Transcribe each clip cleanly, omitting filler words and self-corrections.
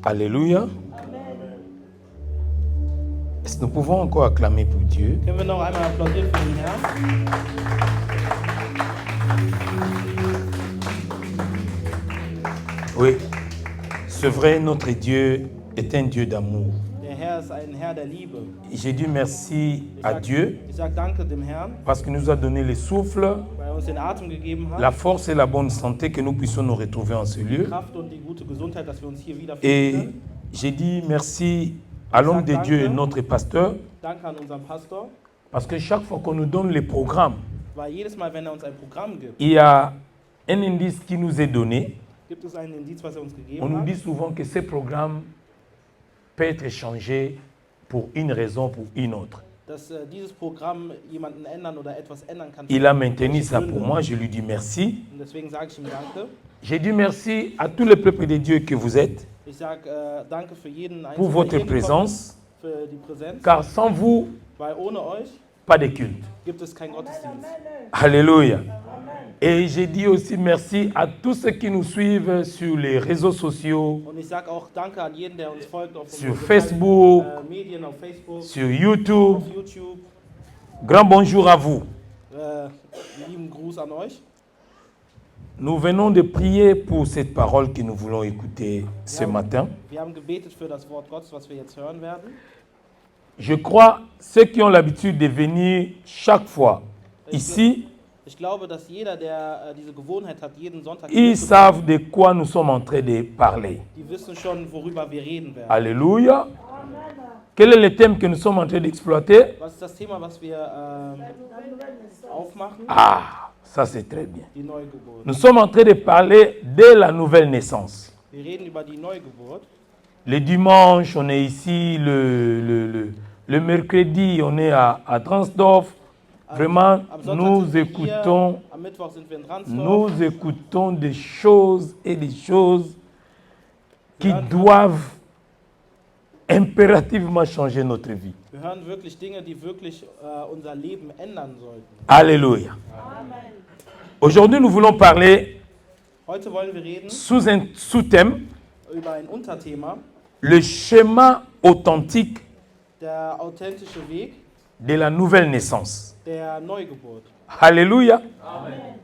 Alléluia. Est-ce que nous pouvons encore acclamer pour Dieu? Können wir noch einmal applaudieren für den Herrn? Oui, c'est vrai, notre Dieu est un Dieu d'amour. Der Herr ist ein Herr der Liebe. J'ai dit merci à Dieu Ich sage danke dem Herrn, parce qu'il nous a donné le souffle, weil er uns den Atem gegeben hat, la force et la bonne santé que nous puissions nous retrouver en ce lieu. Kraft und die gute Gesundheit, dass wir uns hier wiederfinden Et können. j'ai dit merci à l'homme de Dieu et notre pasteur Danke an unseren Pastor, parce que chaque fois qu'on nous donne les programmes, weil jedes Mal, wenn er uns ein Programm gibt, il y a un indice qui nous est donné. gibt es einen Indiz, was er uns On gegeben nous hat. dit souvent que ces programmes peuvent être changés pour une raison ou pour une autre. Dass dieses Programm jemanden ändern oder etwas ändern kann. Il a maintenu ça pour moi, je lui dis merci. Und deswegen sage ich ihm danke. J'ai dit merci à tout le peuple de Dieu que vous êtes Ich sage danke für jeden pour Einzelnen, votre der hier gekommen présence, ist, für die Präsenz, car sans vous, weil ohne euch pas de culte. gibt es keinen Gottesdienst. Alléluia. Et j'ai dit aussi merci à tous ceux qui nous suivent sur les réseaux sociaux, Und ich sage auch danke an jeden, der uns folgt auf Sur unseren Facebook, sozialen, Medien, auf Facebook, sur YouTube. auf YouTube. Grand bonjour à vous. Lieben Gruß an euch. Nous venons de prier pour cette parole que nous voulons écouter ce matin. Wir haben gebetet für das Wort Gottes, was wir jetzt hören werden. Je crois ceux qui ont l'habitude de venir chaque fois ici, Ich glaube, dass jeder, der diese Gewohnheit hat, jeden Sonntag hier ils zu savent de quoi nous sommes en train de parler. kommen, die wissen schon, worüber wir reden werden. Alléluia. Quel est le thème que nous sommes en train d'exploiter? Was ist das Thema, was wir aufmachen? Ah, ça c'est très bien. Die Neugeburt. Nous sommes en train de parler de la nouvelle naissance. Wir reden über die Neugeburt. Le dimanche, on est ici. Le mercredi, on est à Dransdorf. Vraiment, Am Sonntag nous sind wir écoutons, hier, am Mittwoch sind wir in Dransdorf. nous écoutons des choses et des choses qui doivent impérativement changer notre vie. Wir hören wirklich Dinge, die wirklich unser Leben ändern sollten. Alléluia. Aujourd'hui, nous voulons parler Heute wollen wir reden sous un sous-thème, über ein Unterthema, le schéma authentique der authentische Weg de la nouvelle naissance. der Neugeburt. Alléluia.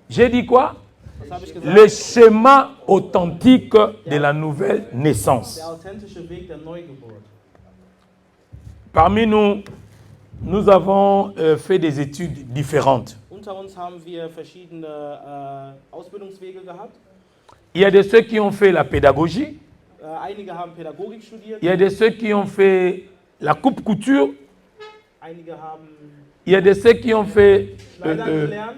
J'ai dit quoi? Was habe ich gesagt? Le schéma authentique de la nouvelle naissance. Der authentische Weg der Neugeburt. Parmi nous, nous avons fait des études différentes. Unter uns haben wir verschiedene Ausbildungswege gehabt. Il y a de ceux qui ont fait la pédagogie, Einige haben Pädagogik studiert, il y a de ceux qui ont fait la coupe-couture, einige haben il y a de ceux qui ont fait Schneider gelernt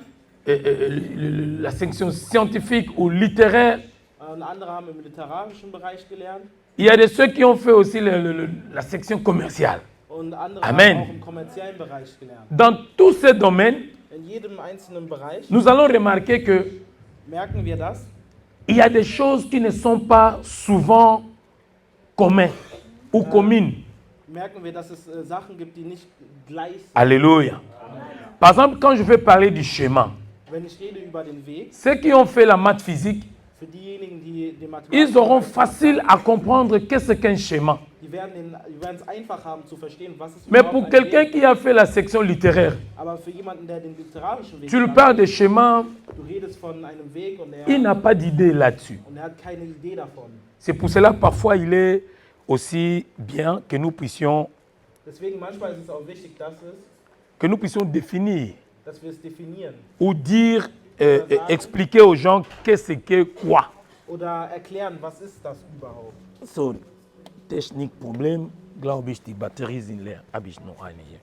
la section scientifique ou littéraire. und andere haben im literarischen Bereich gelernt Il y a de ceux qui ont fait aussi la section commerciale. und andere Amen. haben auch im kommerziellen Bereich gelernt. Dans tous ces domaines, In jedem einzelnen Bereich nous allons remarquer que merken wir das. il y a des choses qui ne sont pas souvent communes ou communes. Merken wir, dass es Sachen gibt, die nicht gleich sind. Alléluia. Par exemple, quand je vais parler du schéma, Wenn ich rede über den Weg, ceux qui ont fait la maths physique, für diejenigen, die den ils auront Mathematik facile à comprendre qu'est-ce qu'un schéma. die werden es einfach haben zu verstehen, was ist Mais überhaupt pour ein quelqu'un Weg. qui a fait la section littéraire, Aber für jemanden, der den literarischen Weg tu lui gemacht parles hat, de schéma, du redest von einem Weg und il n'a pas d'idée là-dessus. er hat keine Idee davon. C'est pour cela parfois il est aussi bien que nous puissions Deswegen manchmal ist es auch wichtig, définir dass wir es definieren ou dire, expliquer aux gens qu'est-ce que quoi. oder erklären, was ist das überhaupt. So, technique Problem, glaube ich, die Batterie sind leer. Habe ich noch eine hier.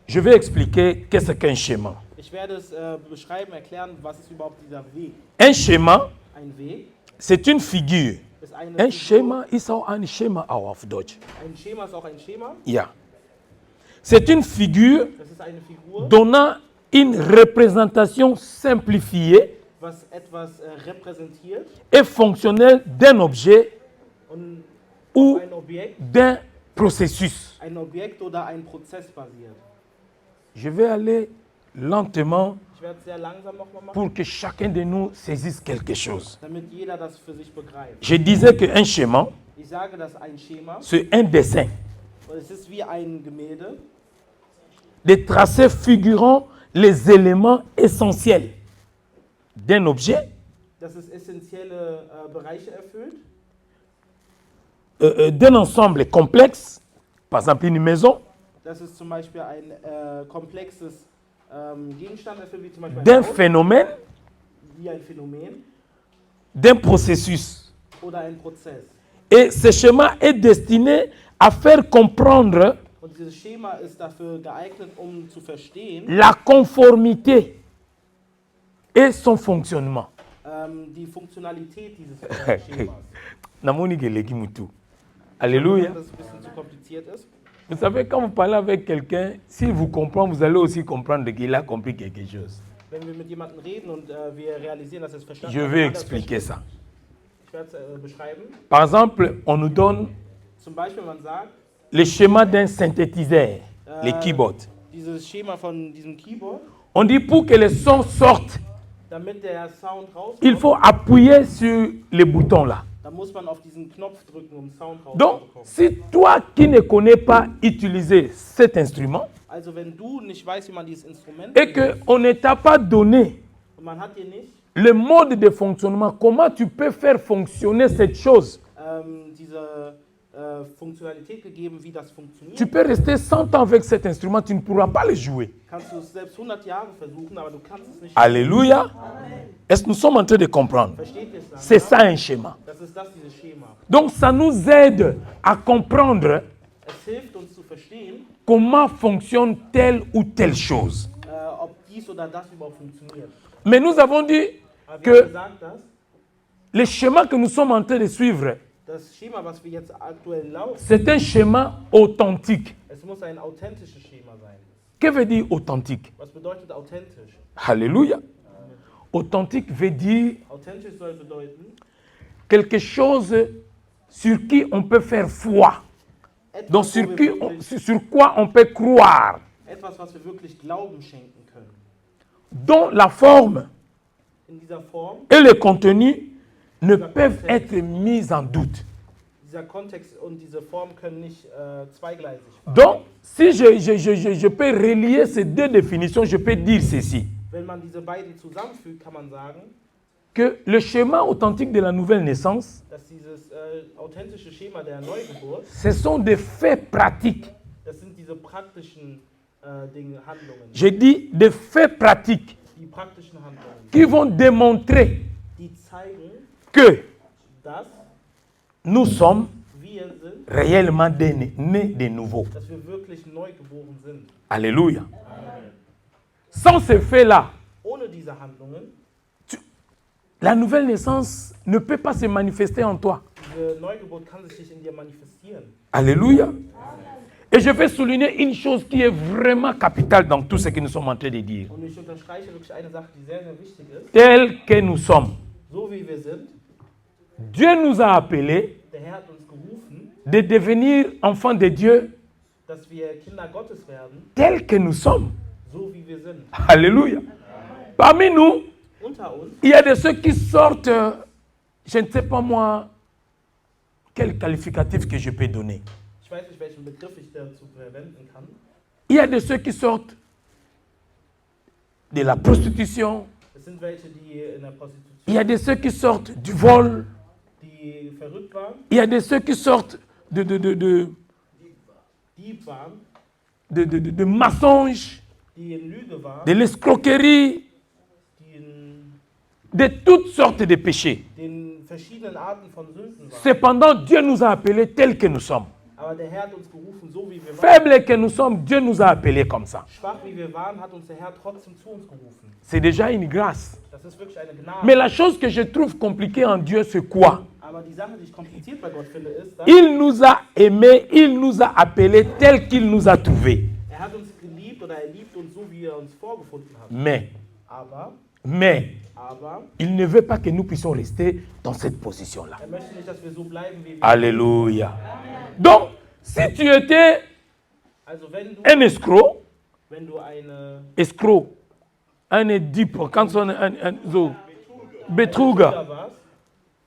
Je vais expliquer qu'est-ce qu'un schéma. Ich werde es beschreiben, erklären, was ist überhaupt dieser Weg. Un schéma, Ein Weg c'est une figure. ist eine Un Figur. schéma ist auch ein Schema auch auf Deutsch. Ein Schema ist auch ein Schema. Ja. C'est une figure Das ist eine Figur, donnant une représentation simplifiée was etwas repräsentiert et fonctionnelle d'un objet und ou ein Objekt, d'un processus. ein Objekt oder ein Prozess basiert. Je vais aller lentement Ich werde es sehr langsam nochmal machen, pour que chacun de nous saisisse quelque chose. damit jeder das für sich begreift. Je disais qu'un schéma, Ich sage, dass ein Schema, c'est un dessin. und es ist wie ein Gemälde, Des tracés figurant les éléments essentiels d'un objet, dass es essentielle Bereiche erfüllt, d'un ensemble complexe, par exemple une maison, dass es zum Beispiel ein komplexes Gegenstand erfüllt, wie zum Beispiel d'un ein Haus, phénomène, wie ein Phänomen d'un processus. oder ein Prozess. Et ce schéma est destiné à faire comprendre Und dieses Schema ist dafür geeignet, um zu verstehen, la conformité et son fonctionnement. die Funktionalität dieses Schemas. Namoni geleki mutu. Alléluia. Dass es ein bisschen zu kompliziert ist. Vous savez, quand vous parlez avec quelqu'un, s'il vous comprend, vous allez aussi comprendre qu'il a compris quelque chose. Wenn wir mit jemandem reden und wir realisieren, dass er es verstanden Je hat, vais dann hat er es expliquer verstanden. ça. Ich werde es beschreiben. Par exemple, on nous donne Zum Beispiel, man sagt, le schéma d'un synthétiseur, les keyboards. dieses Schema von diesem Keyboard, On dit pour que le son sorte, damit der Sound rauskommt, il faut appuyer sur les boutons là. dann muss man auf diesen Knopf drücken, um Sound Donc, rauszubekommen. si toi qui ne connais pas utiliser cet instrument Also wenn du nicht weißt, wie man dieses Instrument et qu'on ne t'a pas donné und man hat dir nicht le mode de fonctionnement, comment tu peux faire fonctionner cette chose? diese Funktionalität gegeben, wie das funktioniert, Tu peux rester 100 ans avec cet instrument, tu ne pourras pas le jouer. kannst du es selbst 100 Jahre versuchen, aber du kannst es nicht. Alléluia. Est-ce que nous sommes en train de comprendre? Versteht ihr es C'est dann? ça un schéma. Das ist das, dieses Schema. Donc ça nous aide à comprendre Es hilft uns zu verstehen, comment fonctionne telle ou telle chose. ob dies oder das überhaupt funktioniert. Mais nous avons dit Aber wir haben que gesagt, dass le schéma que nous sommes en train de suivre, das Schema, was wir jetzt aktuell laufen, c'est un schéma authentique. es muss ein authentisches Schema sein. Que veut dire authentique? Was bedeutet authentisch? Alléluia. Authentique veut dire Authentisch soll bedeuten, quelque chose sur qui on peut faire foi. Donc etwas, wo wir sur quoi on peut croire. etwas, was wir wirklich Glauben schenken können. Dont la forme In dieser Form, et le contenu ne peuvent être mis en doute. dieser Kontext und diese Form können nicht zweigleisig sein. Donc, si je peux relier ces deux définitions, je peux dire ceci, Wenn man diese beiden zusammenfügt, kann man sagen, que le schéma authentique de la nouvelle naissance, dass dieses authentische Schema der Neugeburt, ce sont des faits pratiques. das sind diese praktischen Dinge, Handlungen. Je dis des faits pratiques Die praktischen Handlungen, qui vont démontrer die zeigen, que dass nous sommes wir sind, réellement nés de nouveau. dass wir wirklich neu geboren sind. Alléluia. Sans ces faits-là, Ohne diese Handlungen, la nouvelle naissance ne peut pas se manifester en toi. diese Neugeburt kann sich nicht in dir manifestieren. Alléluia. Et je vais souligner une chose qui est vraiment capitale dans tout ce que nous sommes en train de dire. Und ich unterstreiche wirklich eine Sache, die sehr, sehr wichtig ist. Tel que nous sommes, So wie wir sind, Dieu nous a appelés der Herr hat uns gerufen, de devenir enfants de Dieu dass wir Kinder Gottes werden, tel que nous sommes. so wie wir sind. Alléluia. Parmi nous, Unter uns il y a de ceux qui sortent, je ne sais pas moi, quel qualificatif que je peux donner. ich weiß nicht, welchen Begriff ich dazu verwenden kann. Il y a de ceux qui sortent de la prostitution. Es sind welche, die in der Prostitution, Il y a de ceux qui sortent du vol. die verrückt waren, Il y a de ceux qui sortent Dieb waren, de mensonges, die in Lüge waren, de l'escroquerie, die in de toutes sortes de péchés. den verschiedenen Arten von Sünden waren. Cependant, Dieu nous a appelés tels que nous sommes. Aber der Herr hat uns gerufen, so wie wir waren. Faibles que nous sommes, Dieu nous a appelés comme ça. Schwach wie wir waren, hat uns der Herr trotzdem zu uns gerufen. C'est déjà une grâce. Das ist wirklich eine Gnade. Mais la chose que je trouve compliquée en Dieu, c'est quoi? Aber die Sache, die ich kompliziert bei Gott finde, ist, dass Il nous a aimés, il nous a appelés tels qu'il nous a trouvés. er hat uns geliebt oder er liebt uns so, wie er uns vorgefunden hat. Mais Aber il ne veut pas que nous puissions rester dans cette position-là. er möchte nicht, dass wir so bleiben, wie wir Alléluia. Donc, si tu étais Also wenn un escroc, du eine escroc, eine Dieb, kannst du so Betruger, warst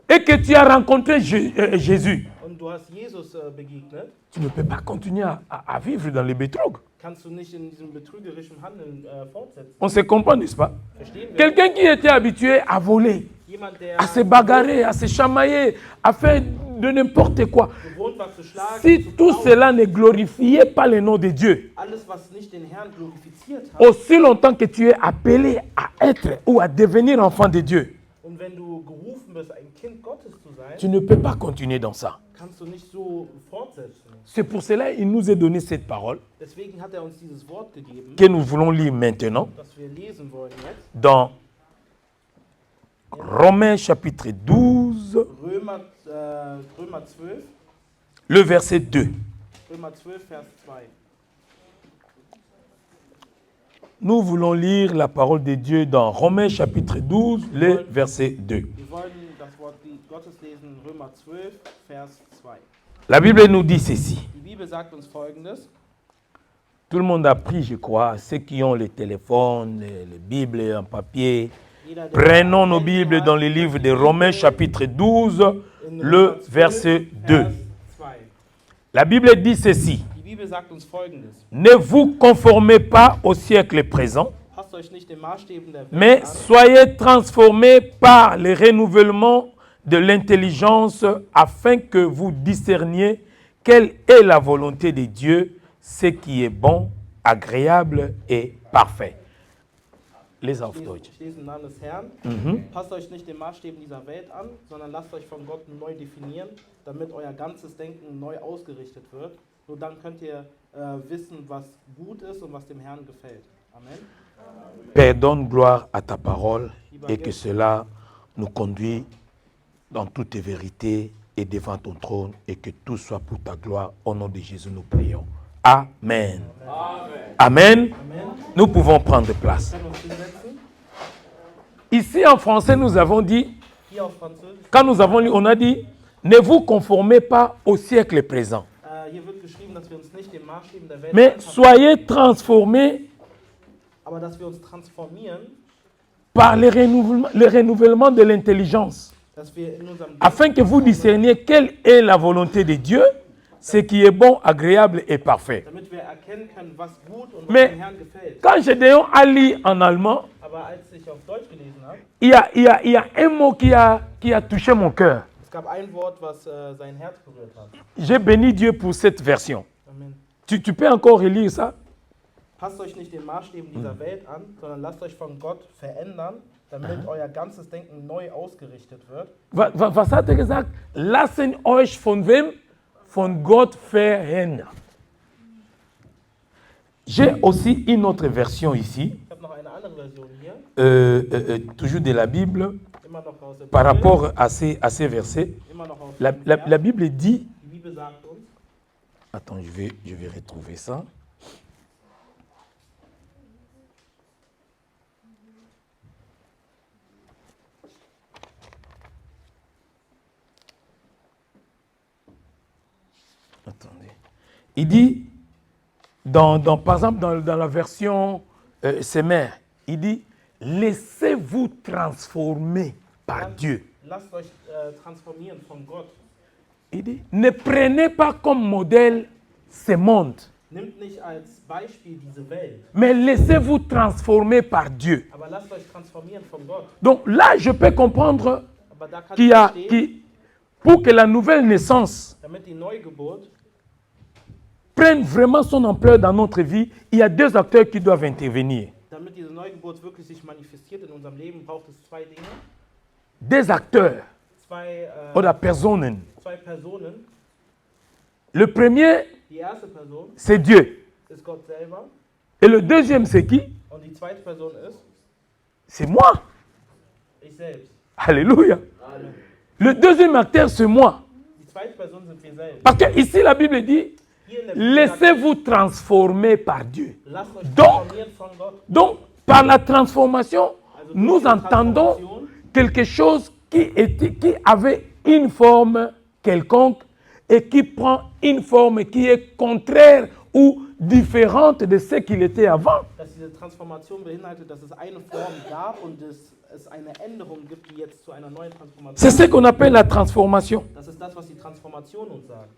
et que tu as rencontré Jésus, und du hast Jesus begegnet, tu ne peux pas continuer à vivre dans les betrug. kannst du nicht in diesem betrügerischen Handeln fortsetzen. On se comprend, n'est-ce pas? Verstehen wir? Quelqu'un qui était habitué à voler, Jemand, der à se bagarrer, à se chamailler, à faire de n'importe quoi. gewohnt war zu schlagen, Si zu tout klauen, cela ne glorifiait pas le nom de Dieu, alles, was nicht den Herrn glorifiziert hat, aussi longtemps que tu es appelé à être ou à devenir enfant de Dieu, und wenn du gerufen bist, ein Kind Gottes zu sein, tu ne peux pas continuer dans ça. kannst du nicht so fortsetzen. C'est pour cela qu'il nous a donné cette parole Deswegen hat er uns dieses Wort gegeben, que nous voulons lire maintenant das wir lesen wollen jetzt. dans Romains chapitre 12, Römer 12, le verset 2. Römer 12, Vers 2. Nous voulons lire la parole de Dieu dans Romains chapitre 12, le verset 2. Wir wollen das Wort Gottes lesen, Römer 12, Vers 2. La Bible nous dit ceci. Die Bibel sagt uns Folgendes. Tout le monde a pris, je crois, ceux qui ont les téléphones, les Bibles en papier. Jeder, der Prenons nos ein Handy Bibles hat, dans le livre de Romains chapitre 12, in le Römer 12, verset 2. Vers 2. La Bible dit ceci. Die Bibel sagt uns Folgendes. Ne vous conformez pas au siècle présent, Passt euch nicht den Maßstäben der Welt mais an, soyez transformés par le renouvellement de l'intelligence afin que vous discerniez quelle est la volonté de Dieu, ce qui est bon, agréable et parfait. Les auf Deutsch. Ich lese im Namen des Herrn. Passt euch nicht den Maßstäben dieser Welt an, sondern lasst euch von Gott neu definieren, damit euer ganzes Denken neu ausgerichtet wird. Nur dann könnt ihr wissen, was gut ist und was dem Herrn gefällt. Amen. Père, donne gloire à ta parole et que cela nous conduit dans toute vérité et devant ton trône et que tout soit pour ta gloire. Au nom de Jésus, nous prions. Amen. Amen. Nous pouvons prendre place. Wir können uns hinsetzen. Ici en français, nous avons dit, Hier auf Französisch. quand nous avons lu, on a dit, ne vous conformez pas au siècle présent, Hier wird geschrieben, dass wir uns nicht den Maßstäben der Welt mais anpassen, soyez transformés aber dass wir uns transformieren, par le renouvellement de l'intelligence, dass wir in unserem afin que vous discerniez quelle est la volonté de Dieu, ce qui est bon, agréable et parfait. damit wir erkennen können, was gut und was Mais dem Herrn gefällt. quand Gédéon a lu en allemand, Aber als ich auf Deutsch gelesen habe, il y a un mot qui a touché mon cœur. es gab ein Wort, was sein Herz berührt hat. J'ai béni Dieu pour cette version. Amen. Tu peux encore relire ça? Passt euch nicht den Maßstäben dieser Welt an, sondern lasst euch von Gott verändern, damit euer ganzes Denken neu ausgerichtet wird. Was hat er gesagt? Lassen euch von wem? Von Gott verändern. J'ai aussi une autre version ici, Ich habe noch eine andere Version hier, toujours de la Bible, immer noch aus der par Bibel, rapport à ces versets. immer noch aus La, dem la- Vers. la Bible dit, Die Bibel sagt uns, attends, je vais retrouver ça. Attendez. Il dit, par exemple, dans la version Semer, il dit, laissez-vous transformer par Dieu. lasst euch transformieren von Gott. Il dit, ne prenez pas comme modèle ce monde, Nimmt nicht als Beispiel diese Welt, mais laissez-vous transformer par Dieu. aber lasst euch transformieren von Gott. Donc là, je peux comprendre Aber da kann qu'il ich y a, verstehen, pour que la nouvelle naissance damit die Neugeburt prenne vraiment son ampleur dans notre vie, il y a deux acteurs qui doivent intervenir. Damit diese Neugeburt wirklich sich manifestiert in unserem Leben, braucht es zwei Dinge. Des acteurs Zwei oder Personen. Personen. Le premier, Die erste Person c'est Dieu. ist Gott selber Et le deuxième, c'est qui? und die zweite Person ist C'est moi. ich selbst. Alléluia. Le deuxième acteur, c'est moi. Die zweite Person sind wir selbst. Parce que ici, la Bible dit, Hier in der Bibel sagt, laissez-vous transformer par Dieu. lasst euch Donc, transformieren von Gott. Donc, par la transformation, Also nous durch die entendons Transformation quelque chose qui avait une forme quelconque et qui prend une forme qui est contraire ou différente de ce qu'il était avant. dass diese Transformation beinhaltet, dass es eine Form gab und es eine Änderung gibt, die jetzt zu einer neuen Transformation C'est ce qu'on appelle la transformation. Das ist das, was die Transformation uns sagt.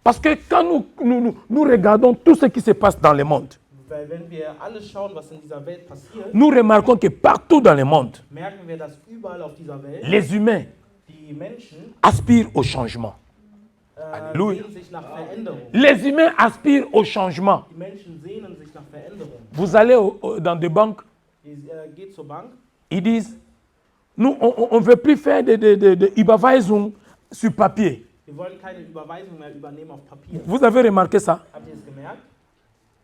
Parce que quand nous regardons tout ce qui se passe dans le monde, Weil wenn wir alles schauen, was in dieser Welt passiert, nous remarquons que partout dans le monde, merken wir, dass überall auf dieser Welt les humains die Menschen aspirent au changement. Halleluja. sehnen sich nach Veränderung. Les humains aspirent au changement. Die Menschen sehnen sich nach Veränderung. Vous allez dans des banques, Geht zur Bank, ils disent, nous, on ne veut plus faire de Überweisung sur papier. wir wollen keine Überweisung mehr übernehmen auf Papier. Vous avez remarqué ça? Habt ihr es gemerkt?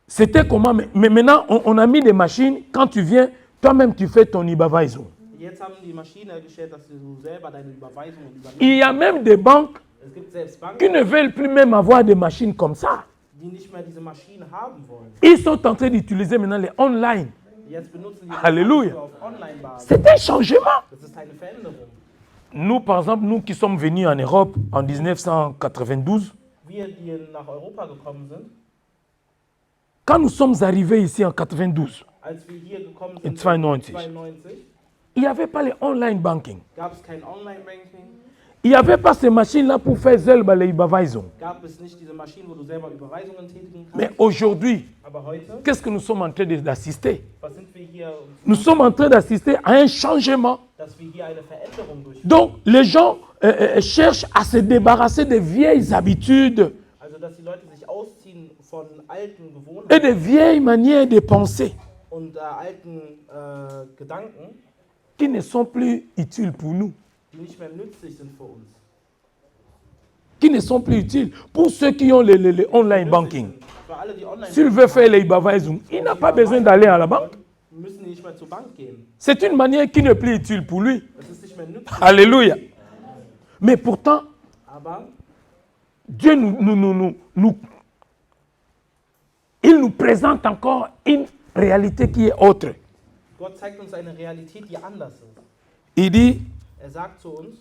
C'était comment? Mais maintenant, on a mis des machines. Quand tu viens, toi-même, tu fais ton Überweisung. Jetzt haben die Maschine gestellt, dass du selber deine Überweisungen übernimmst. Il y a même des banques Es gibt selbst Banken, qui ne veulent plus même avoir des machines comme ça. die nicht mehr diese Maschinen haben wollen. Ils sont en train d'utiliser maintenant les online. Jetzt benutzen die Halleluja. auf Online-Basis. C'est un changement. Das ist eine Veränderung. Nous, par exemple, nous qui sommes venus en Europe en 1992, Wir, die nach Europa gekommen sind, quand nous sommes arrivés ici en 92, als wir hier gekommen in sind, 92, 1992, il n'y avait pas les online banking. gab es kein Online-Banking, Il n'y avait pas ces machines-là pour faire selber les Überweisung. gab es nicht diese Maschinen, wo du selber Überweisungen tätigen kannst. Mais aujourd'hui, Aber heute, qu'est-ce que nous sommes en train d'assister? was sind wir hier, Nous sommes en train d'assister à un changement. dass wir hier eine Veränderung durchführen. Donc, les gens cherchent à se débarrasser des vieilles habitudes Also, dass die Leute sich ausziehen von alten et Gewohnheiten des vieilles manières de penser und alten Gedanken, qui ne sont plus utiles pour nous, die nicht mehr nützlich sind für uns. qui ne sont plus utiles pour ceux qui ont le online banking. Für alle, die online S'il veut faire les Überweisung, il n'a pas besoin d'aller à la banque. müssen die nicht mehr zur Bank gehen. C'est une manière qui n'est plus utile pour lui. Das ist nicht mehr nützlich. Alléluia. Mais pourtant, Aber Dieu il nous présente encore une réalité qui est autre. Gott zeigt uns eine Realität, die anders ist. Il dit, Sagt zu uns,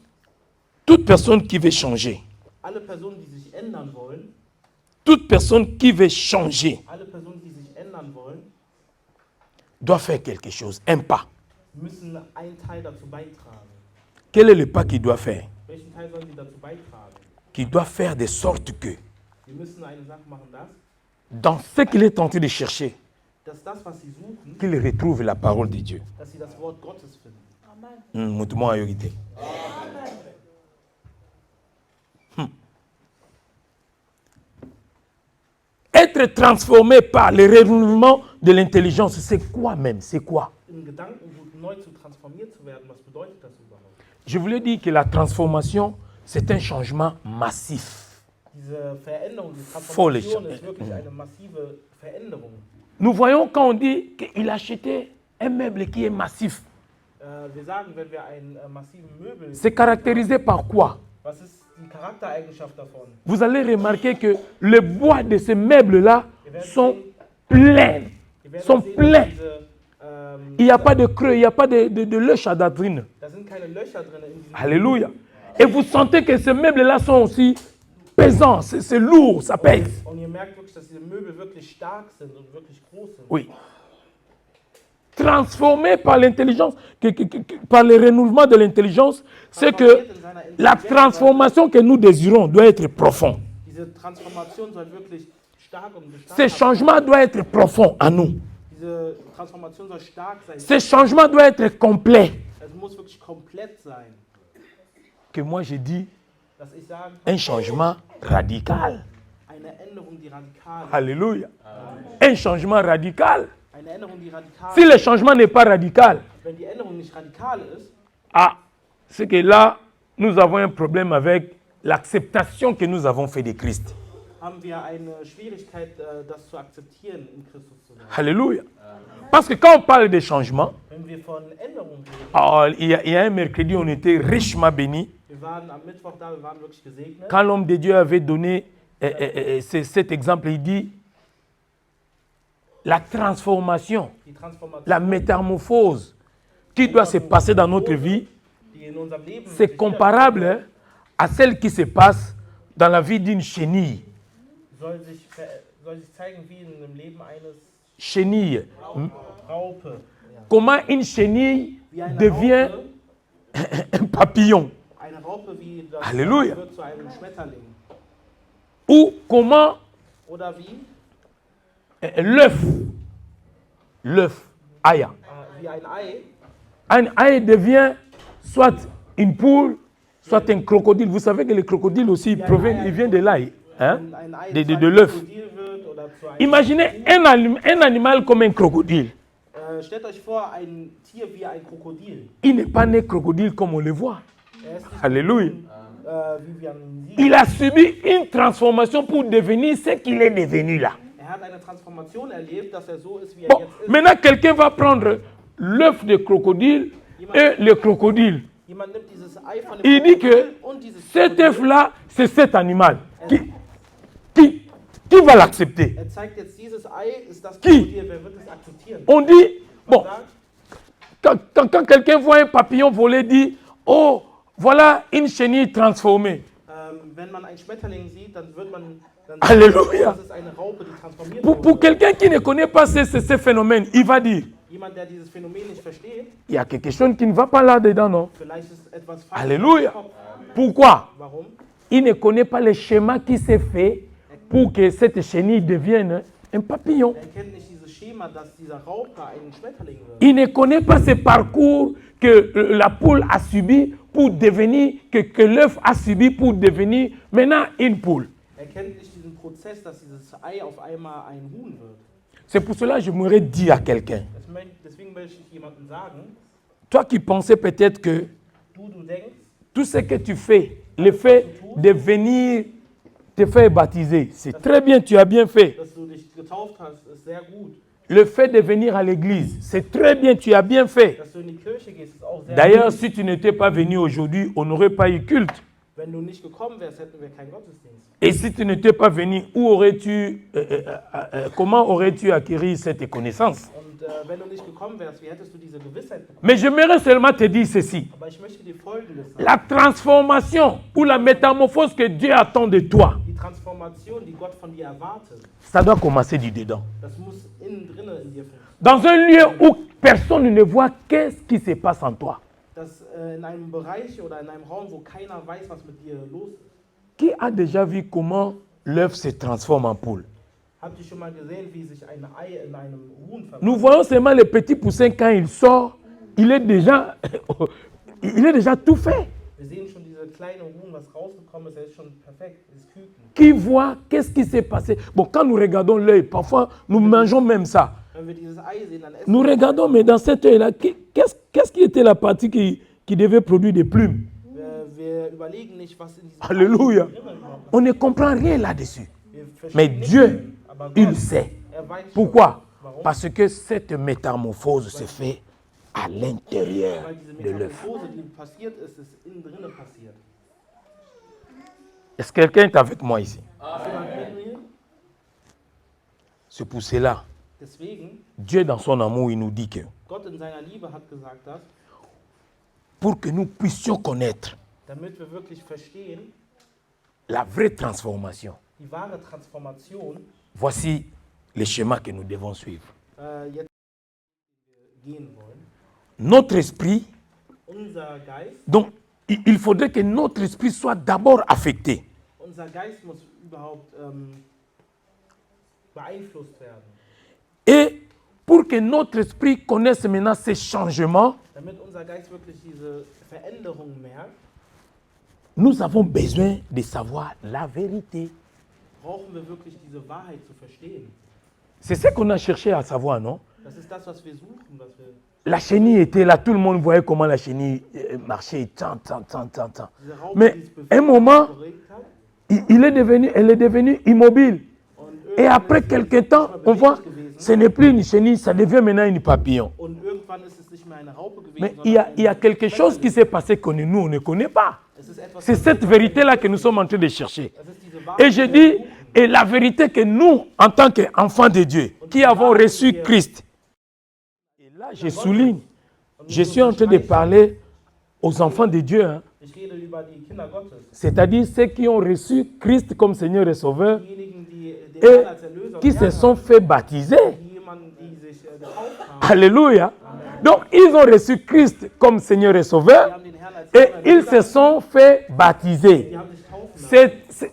toute personne qui veut changer, alle Personen, die sich ändern wollen, toute personne qui veut changer alle Personen, die sich ändern wollen, doit faire quelque chose, un pas. müssen einen Teil dazu beitragen. Quel est le pas qu'il doit faire? Welchen Teil sollen sie dazu beitragen? Qu'il doit faire de sorte que, Wir müssen eine Sache machen, dans ce qu'il est tenté de chercher, dass das, was sie suchen, qu'il retrouve la parole de Dieu. dass sie das Wort Gottes finden. Mutumo ayorite. Être transformé par le renouvellement de l'intelligence, c'est quoi même? C'est quoi? Im Gedankengut neu zu transformiert zu werden, was bedeutet das überhaupt? Je voulais dire que la transformation, c'est un changement massif. Diese Veränderung, die Völlig. Transformation ist wirklich eine massive Veränderung. Nous voyons quand on dit qu'il a acheté un meuble qui est massif. Wir sagen, wenn wir einen massiven Möbel, C'est caractérisé par quoi? was ist die Charaktereigenschaft davon? Vous allez remarquer que le bois de ces meubles-là sont pleins. Wir werden Sont sehen, pleins. dass Il n'y a pas de creux, il n'y a pas de lèche à Datrine. da sind keine Löcher drin in diesem Alléluia. Et vous sentez que ces meubles-là sont aussi pesants, c'est lourd, ça pèse. Und ihr merkt wirklich, dass diese Möbel wirklich stark sind und wirklich groß sind. Oui. Transformé par l'intelligence, par le renouvellement de l'intelligence, c'est que la transformation que nous désirons doit être profonde. Diese Transformation soll wirklich stark und Ce beständig sein. changement doit être profond en nous. Diese Transformation soll stark sein. Ce changement doit être complet. Es muss wirklich komplett sein. Que moi je dis Dass ich sagen un changement radical. eine Änderung, die radikal ist. Alléluia. Un changement radical. Eine Änderung, die radikal Si le changement n'est pas radical, Wenn die Änderung nicht radikal ist, c'est que là, nous avons un problème avec l'acceptation que nous avons fait de Christ. haben wir eine Schwierigkeit, das zu akzeptieren, in Christus zu sein. Alléluia. Parce que quand on parle de changement, Wenn wir von Änderungen reden, il y a un mercredi, on était richement bénis. wir waren am Mittwoch da, wir waren wirklich gesegnet. Quand l'homme de Dieu avait donné cet exemple, il dit la transformation, Die Transformation, la métamorphose qui doit se passer dans notre vie, die in unserem Leben c'est comparable à celle qui se passe dans la vie d'une chenille. soll sich zeigen wie in dem Leben eines chenille. Raupe. Ja. Comment une chenille Wie eine devient Raupe, un papillon. eine Raupe wie das Halleluja. wird zu einem Schmetterling. Ou comment Oder wie? l'œuf, aya. Wie ein Ei. Un œuf devient soit une poule, soit un crocodile. Vous savez que les crocodiles aussi ils viennent de l'ail, hein? Ein Ei De zu einem l'œuf. Krokodil wird oder zu einem Imaginez un animal comme un crocodile. Stellt euch vor, ein Tier wie ein Krokodil. Il n'est pas né crocodile comme on le voit. Er ist nicht Alléluia. wie wir ihn sehen. Il a subi une transformation pour devenir ce qu'il est devenu là. Er hat eine Transformation erlebt, dass er so ist, wie er Bon, jetzt ist. maintenant quelqu'un va prendre l'œuf de crocodile et le crocodile. Jemand nimmt dieses Ei von dem Il dit que Krokodil und dieses cet Krokodil. œuf-là, c'est cet animal. Qui va l'accepter? Er zeigt jetzt, dieses Ei ist das Qui? Krokodil. Wer wird es akzeptieren? On dit, Man bon, sagt, quand quelqu'un voit un papillon voler, dit, oh, voilà une chenille transformée. wenn man einen Schmetterling sieht, dann wird man dann Alléluia. das ist eine Raupe, die transformiert Pour wurde. quelqu'un qui ne connaît pas ce phénomène, il va dire, Jemand, der dieses Phänomen nicht versteht, il y a quelque chose qui ne va pas là-dedans, non? vielleicht ist etwas falsch. Alléluia. im Kopf. Pourquoi? Warum? Il ne connaît pas le schéma qui s'est fait pour que cette chenille devienne un papillon. Er kennt nicht dieses Schema, dass dieser Raupe ein Schmetterling wird. Il ne connaît pas ce parcours que la poule a subi pour devenir, que l'œuf a subi pour devenir maintenant une poule. Er kennt nicht diesen Prozess, dass dieses Ei auf einmal ein Huhn wird. C'est pour cela que j'aimerais dire à quelqu'un, Deswegen möchte ich jemandem sagen, toi qui pensais peut-être que du denkst, tout ce que tu fais, le fait de venir te faire baptiser, c'est très bien, tu as bien fait. dass du dich getauft hast, ist sehr gut. Le fait de venir à l'église, c'est très bien, tu as bien fait. Dass du in die Kirche gehst, ist auch sehr D'ailleurs, gut. si tu n'étais pas venu aujourd'hui, on n'aurait pas eu culte. Wenn du nicht gekommen wärst, hätten wir keinen Gottesdienst. Et si tu n'étais pas venu, comment aurais-tu acquis cette connaissance? Und wenn du nicht gekommen wärst, wie hättest du diese Gewissheit bekommen? Mais j'aimerais seulement te dire ceci. Aber ich möchte dir Folgendes sagen. La transformation ou la métamorphose que Dieu attend de toi, Die Transformation, die Gott von dir erwartet, ça doit commencer du dedans. das muss innen drinne in dir finden. Dans un lieu où personne ne voit qu'est-ce qui se passe en toi. Dass in einem Bereich oder in einem Raum, wo keiner weiß, was mit dir los ist. Qui a déjà vu comment l'œuf se transforme en poule? Habt ihr schon mal gesehen, wie sich ein Ei in einem Huhn Nous verwandelt? voyons seulement le petit poussin quand il sort, il est déjà tout fait. Wir sehen schon diese kleine Huhn, was rausgekommen ist, er ist schon perfekt, das Küken. Qui voit qu'est-ce qui s'est passé? Bon, quand nous regardons l'œil, parfois nous mangeons même ça. Wenn wir dieses Ei sehen, dann essen Nous regardons, mais dans cet œil-là, qu'est-ce qui était la partie qui devait produire des plumes? wir überlegen nicht, was in diesem Alléluia. Ei drin überhaupt ist. On ne comprend rien là-dessus. Wir verstehen Mais nicht Dieu, viel, aber il Gott, sait. weiß schon. Pourquoi? Warum? Parce que cette métamorphose se fait à l'intérieur Weil diese de l'œuf. Metamorphose, die passiert ist, ist innen drinne passiert. Est-ce que quelqu'un est avec moi ici? Ist jemand mit mir? C'est pour cela, Deswegen, Dieu dans son amour, il nous dit que Gott in seiner Liebe hat gesagt, dass, pour que nous puissions connaître damit wir wirklich verstehen, la vraie transformation, die wahre Transformation, voici le schéma que nous devons suivre. jetzt gehen wollen. Notre esprit, Unser Geist, donc il faudrait que notre esprit soit d'abord affecté. unser Geist muss überhaupt beeinflusst werden. Et pour que notre esprit connaisse maintenant ces changements, Damit unser Geist wirklich diese Veränderung merkt, nous avons besoin de savoir la vérité. brauchen wir wirklich diese Wahrheit zu verstehen. C'est ce qu'on a cherché à savoir, non? Das ist das, was wir suchen, was wir, La chenille était là, tout le monde voyait comment la chenille marchait. Tant. diese Raupe, Mais die es bewegt, un moment, bewegt hat. elle est devenue immobile. Und Et irgendwann après ist sie quelque nicht temps, mehr on voit, beweglich gewesen. ce n'est plus une chenille, ça devient maintenant une papillon. Und irgendwann ist es nicht mehr eine Raupe gewesen, Mais sondern il y a quelque chose qui s'est passé que nous, on ne connaît pas. Es ist etwas, C'est cette vérité-là que nous sommes en train de chercher. es ist diese Wahrheit, Et je die wir dis, suchen. et la vérité que nous, en tant qu'enfants de Dieu, qui avons reçu Christ, et là je souligne, je suis en train de parler aux enfants de Dieu, hein, Ich rede über die Kinder Gottes. c'est-à-dire ceux qui ont reçu Christ comme Seigneur et Sauveur, Diejenigen, die den et Herrn als Erlöser qui und se Herrn sont haben, fait baptiser. die jemanden, die sich getauft haben. Alléluia. Donc, ils ont reçu Christ comme Seigneur et Die Sauveur haben den Herrn als et Herrn und ils Erlöser se sont fait baptiser. die haben sich taufen lassen.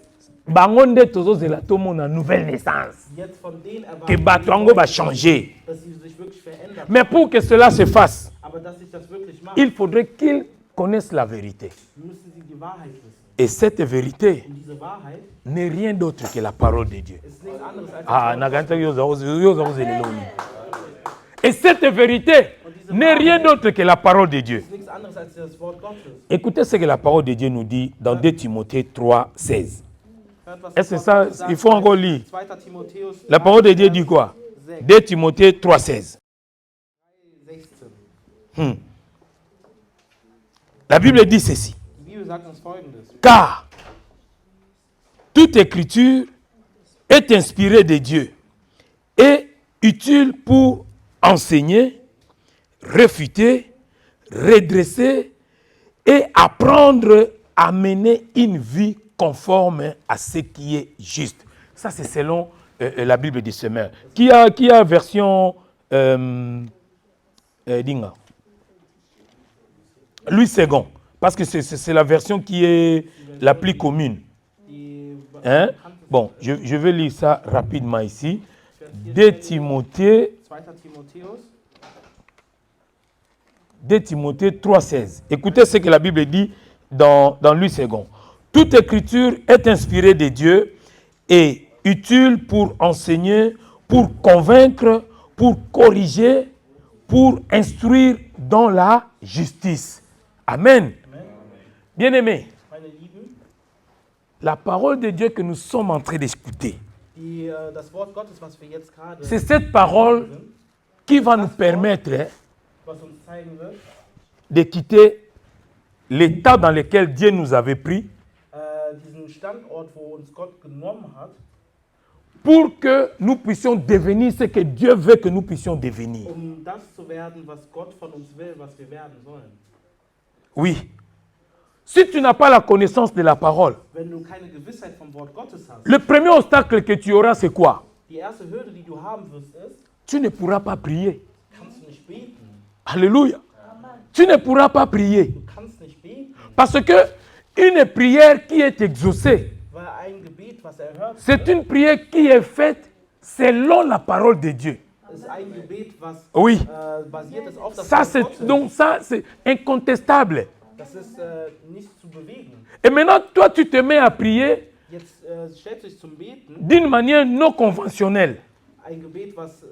Bango nde tozozela tomona nouvelle naissance. Jetzt von denen Que erwarten bato yango va changer. dass sie sich wirklich verändern. Mais pour que cela se fasse, Aber dass sich das wirklich macht, il faudrait qu'ils connaissent la vérité. müssen sie die Wahrheit wissen. Et cette vérité Und diese Wahrheit n'est rien d'autre que la parole de Dieu. ist nichts anderes als Ah, das Wort. nakanta yoza zeleloni. Et cette vérité n'est rien d'autre que la parole de Dieu. Ist nichts anderes als das Wort Gottes. Écoutez ce que la parole de Dieu nous dit dans 2 Timothée 3, 16. Hört, was Est-ce que das ça, Wort Gottes sagt il faut bei encore lire? 2. Timotheus La parole de Dieu dit quoi? 2 Timothée 3, 16. 16. La Bible dit ceci. Die Bibel sagt uns Folgendes. Car toute écriture est inspirée de Dieu et utile pour enseigner, réfuter, redresser et apprendre à mener une vie conforme à ce qui est juste. Ça, c'est selon la Bible des semeurs. Qui a version Dinga? Louis II, parce que c'est la version qui est la plus commune. Die Hein? Bon, je vais lire ça rapidement ici. 2 Timothée 3,16. Écoutez ce que la Bible dit dans Louis II. Toute écriture est inspirée de Dieu et utile pour enseigner, pour convaincre, pour corriger, pour instruire dans la justice. Amen. Bien-aimés, Meine Lieben, la parole de Dieu que nous sommes en train d'écouter, das Wort Gottes, was wir jetzt gerade c'est cette parole qui va nous permettre was uns zeigen wird, de quitter l'état dans lequel Dieu nous avait pris diesen Standort, wo uns Gott genommen hat, pour que nous puissions devenir ce que Dieu veut que nous puissions devenir. das zu werden, was Gott von uns will, was wir werden sollen. Oui. Si tu n'as pas la connaissance de la parole, Wenn du keine Gewissheit vom Wort Gottes hast, le premier obstacle que tu auras, c'est quoi? die erste Hürde, die du haben wirst, ist, Tu ne pourras pas prier. kannst du nicht beten. Alléluia. Tu ne pourras pas prier. Du kannst nicht beten, Parce que une prière qui est exaucée, weil ein Gebet, was erhört c'est une prière qui est faite selon la parole de Dieu. ist ein Gebet, was Oui. basiert ist auf das Ça, Wort c'est, Gottes. donc ça, c'est incontestable. Das ist nicht zu bewegen. Et maintenant, toi, tu te mets à prier Jetzt stellt sich zum Beten d'une manière non conventionnelle. ein Gebet, was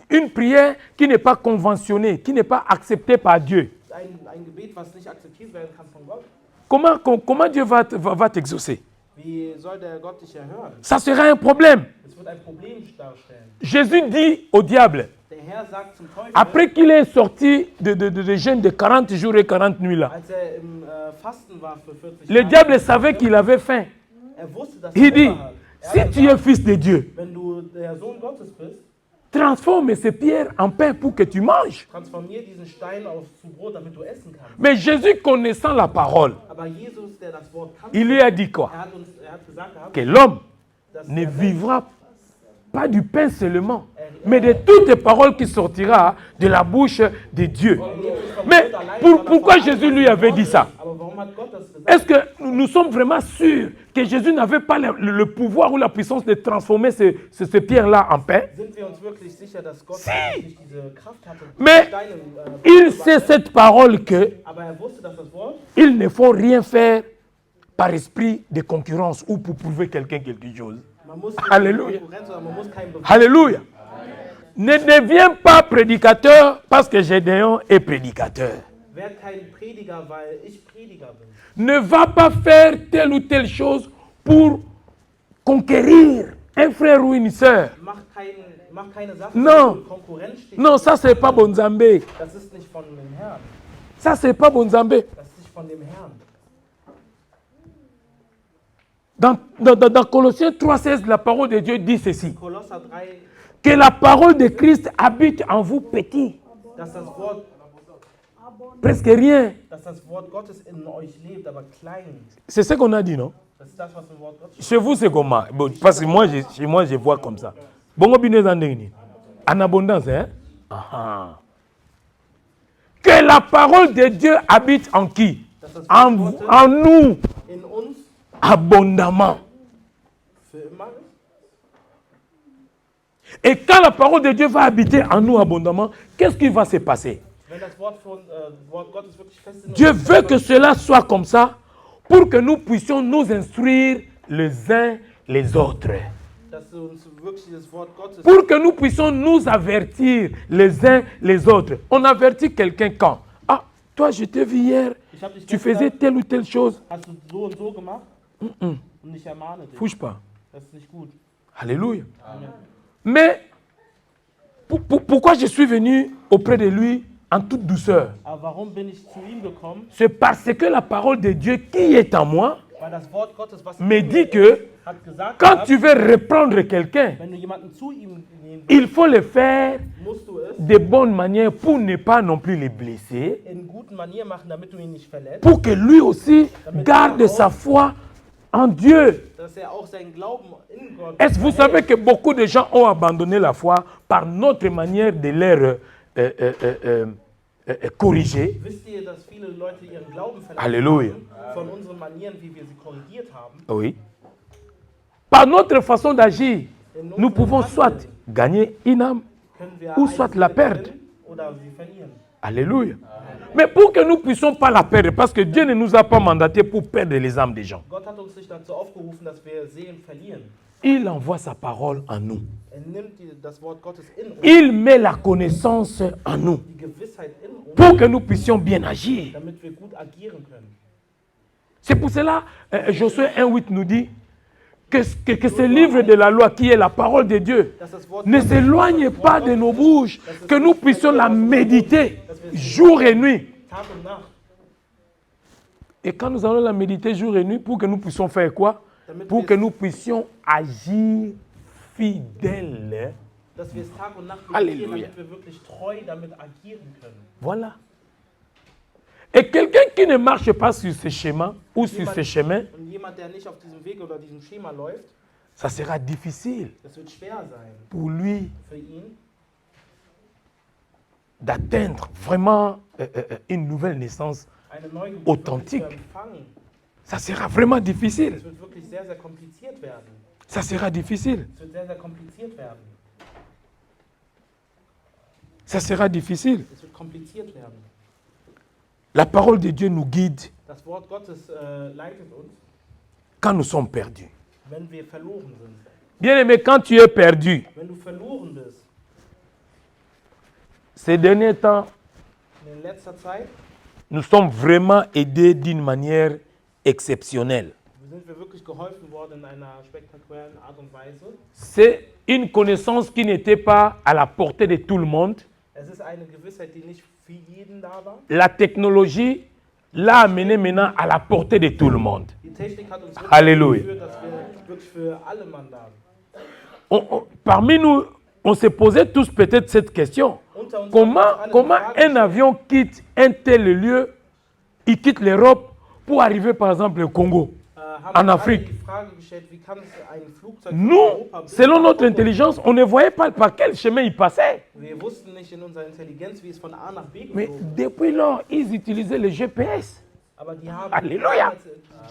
Une prière qui n'est pas conventionnée, qui n'est pas acceptée par Dieu. ein Gebet, was nicht akzeptiert werden kann von Gott. Comment Dieu va t'exaucer? Wie soll der Gott dich erhören? Ça sera un problème. Es wird ein Problem darstellen. Jésus dit au diable, Der Herr sagt zum Teufel, après qu'il est sorti de jeûne de 40 jours et 40 nuits là, als im Fasten war für 40 le diable savait qu'il avait faim. wusste, dass Il er dit, Hunger hat. si hat tu es gesagt, fils de Dieu, wenn du der Sohn Gottes bist, transforme ces pierres en pain pour que tu manges. transformier diesen Stein zu Brot, damit du essen kannst. Mais Jésus, connaissant la parole, Aber Jesus, der das Wort kannte, il lui a dit quoi? er hat gesagt gehabt, Que l'homme dass ne der Mensch vivra pas du pain seulement, mais de toutes les paroles qui sortira de la bouche de Dieu. Mais pourquoi Jésus lui avait dit ça? Aber warum hat Gott das gesagt? Est-ce que nous sommes vraiment sûrs que Jésus n'avait pas le pouvoir ou la puissance de transformer ces pierres-là en pain? Sind wir uns wirklich sicher, dass Gott Si. wirklich diese Kraft hatte, Mais Steine il sait cette parole que aber er wusste, dass das Wort, il ne faut rien faire par esprit de concurrence ou pour prouver quelqu'un quelque chose. man muss nicht Halleluja. Konkurrenz, sondern man muss keinen Beweis. Alléluia. Ne deviens pas prédicateur parce que Gédéon est prédicateur. Werd kein Prediger, weil ich Prediger bin. Ne va pas faire telle ou telle chose pour conquérir un frère ou une sœur. Mach keine Sache, Non. wo Konkurrenz steht. Non, ça c'est pas Bonzambé. Das ist nicht von dem Herrn. Ça c'est pas Bonzambé. Das ist nicht von dem Herrn. Dans Colossiens 3,16, la parole de Dieu dit ceci. Kolosser 3, Que la parole de Christ habite en vous petit. dass das Wort, Presque rien. dass das Wort Gottes in euch lebt, aber klein. C'est ce qu'on a dit, non? Das ist das, was im Wort Gottes steht. Chez vous, c'est comment? Bon, parce que moi, chez moi, je vois comme ça. Bongo bine zandengni. En abondance, hein? Ah. Que la parole de Dieu habite en qui? En nous, In uns abondamment. für immer ist. Et quand la parole de Dieu va habiter en nous abondamment, qu'est-ce qui va se passer? Wenn das Wort Gottes wirklich fest in uns Dieu veut que cela soit comme ça pour que nous puissions nous instruire les uns les autres. dass uns wirklich das Wort Gottes Pour que nous puissions nous avertir les uns les autres. On avertit quelqu'un quand? Ah, toi, je t'ai vu hier, Ich hab dich tu gestern- faisais telle ou telle chose. hast du so und so gemacht und ich ermahne dich. Fouche pas. Das ist nicht gut. Alléluia. Amen. Mais pourquoi je suis venu auprès de lui en toute douceur? Aber warum bin ich zu ihm gekommen? C'est parce que la parole de Dieu qui est en moi Weil das Wort Gottes, was me in dit mir que ist, hat gesagt, quand gehabt, tu veux reprendre quelqu'un, wenn du jemanden zu ihm nehmen willst, il faut le faire musst du es de bonne manière pour ne pas non plus les blesser, in guten Manieren machen, damit du ihn nicht verletzt, pour que lui aussi garde sa foi en Dieu. dass er auch seinen Glauben in Gott Est-ce que vous savez que beaucoup de gens ont abandonné la foi par notre manière de leur corriger? Wisst ihr, dass viele Leute ihren Glauben verlassen Alléluia. haben von unseren Manieren, wie wir sie korrigiert haben? Oui. Par notre façon d'agir, nous pouvons soit gagner une âme, Können wir Ou soit eine la Seele perdre. gewinnen oder sie verlieren. Alléluia. Mais pour que nous ne puissions pas la perdre, parce que Dieu ne nous a pas mandaté pour perdre les âmes des gens, Gott hat uns nicht dazu aufgerufen, dass wir Seelen verlieren. il envoie sa parole en nous. Nimmt das Wort Gottes in uns, Il met la connaissance en nous die Gewissheit in uns, pour que nous puissions bien agir. damit wir gut agieren können. C'est pour cela, Josué 1,8 nous dit que ce livre de la loi qui est la parole de Dieu Dass das Wort ne Gottes s'éloigne pas de nos bouches, que nous puissions la méditer jour et nuit. Tag und Nacht, Et quand nous allons la méditer jour et nuit, pour que nous puissions faire quoi? Pour que nous puissions agir fidèles. dass wir es Tag und Nacht Halleluja. meditieren, damit wir wirklich treu damit agieren können. Voilà. Et quelqu'un qui ne marche pas sur ce schéma ou sur ce chemin, Und jemand, der nicht auf diesem Weg oder diesem Schema läuft, ça sera difficile das wird schwer sein pour lui für ihn, d'atteindre vraiment une nouvelle naissance. eine Neugeburt Authentique. wirklich zu empfangen. Ça sera vraiment difficile. Es wird wirklich sehr, sehr kompliziert werden. Ça sera difficile. Es wird sehr, sehr kompliziert werden. Ça sera difficile. Es wird kompliziert werden. La parole de Dieu nous guide Das Wort Gottes leitet uns, quand nous sommes perdus. wenn wir verloren sind. Bien aimé, quand tu es perdu, Wenn du verloren bist, ces derniers temps, in letzter Zeit, nous sommes vraiment aidés d'une manière exceptionnelle. sind wir wirklich geholfen worden in einer spektakulären Art und Weise. C'est une connaissance qui n'était pas à la portée de tout le monde. Es ist eine Gewissheit, die nicht für jeden da war. La technologie l'a amené maintenant à la portée de tout le monde. Die Technik hat uns wirklich Halleluja. geführt, dass wir wirklich für alle Mann da sind. Parmi nous, on se posait tous peut-être cette question. Unter uns Comment haben uns alle die Frage un gestellt, avion quitte un tel lieu, il quitte l'Europe pour arriver par exemple au Congo, haben en uns alle Afrique? die Frage gestellt, wie kann es ein Flugzeug von Nous, Europa bis selon nach notre Kongo- intelligence, on ne voyait pas par quel chemin il passait. Wir wussten nicht in unserer Intelligenz, wie es von A nach B Mais geflogen ist. depuis lors, ils utilisaient le GPS. Aber die haben Halleluja. damals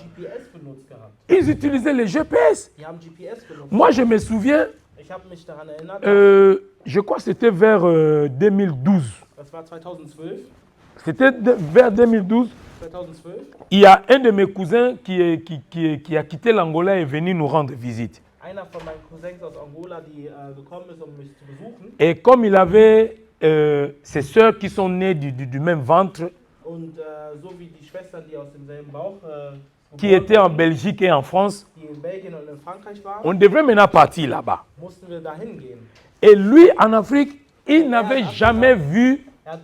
GPS benutzt gehabt. Ils utilisaient le GPS. Die haben GPS benutzt. Moi, je me souviens, Ich habe mich daran erinnert, je crois que c'était vers 2012. das war 2012. C'était vers 2012. 2012. Il y a un de mes cousins qui a quitté l'Angola et est venu nous rendre visite. Einer von meinen Cousins aus Angola, die gekommen ist, um mich zu besuchen. Et comme il avait ses sœurs qui sont nées du même ventre, Und so wie die Schwestern, die aus demselben Bauch qui geboren étaient en wurden, Belgique et en France, die in Belgien und in Frankreich waren, on devrait maintenant partir là-bas. mussten wir dahin gehen. Et lui, en Afrique, il n'avait jamais vu, Er hat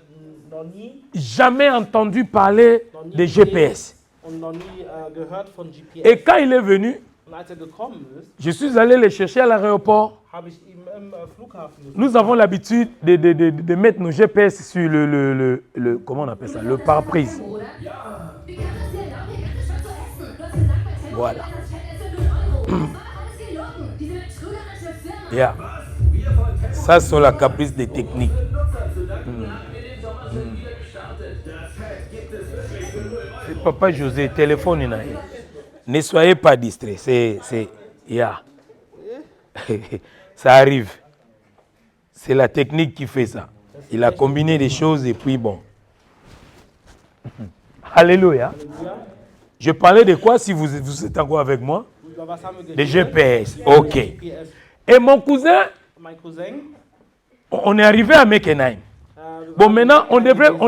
noch nie jamais entendu parler de GPS. und noch nie gehört von GPS. Et quand il est venu, Und als er gekommen ist, je suis allé le chercher à l'aéroport. habe ich ihn im Flughafen gesucht. Nous avons l'habitude de mettre nos GPS sur comment on appelle ça, le pare-brise. Voilà. Yeah. Ça, c'est la caprice des techniques. C'est Papa José, téléphone. Ne soyez pas distrait. Yeah. Ça arrive. C'est la technique qui fait ça. Il a combiné des choses et puis bon. Alléluia. Je parlais de quoi si vous êtes encore avec moi? Des GPS. Ok. Et mon cousin, on est arrivé à Meckenheim. Bon, maintenant, on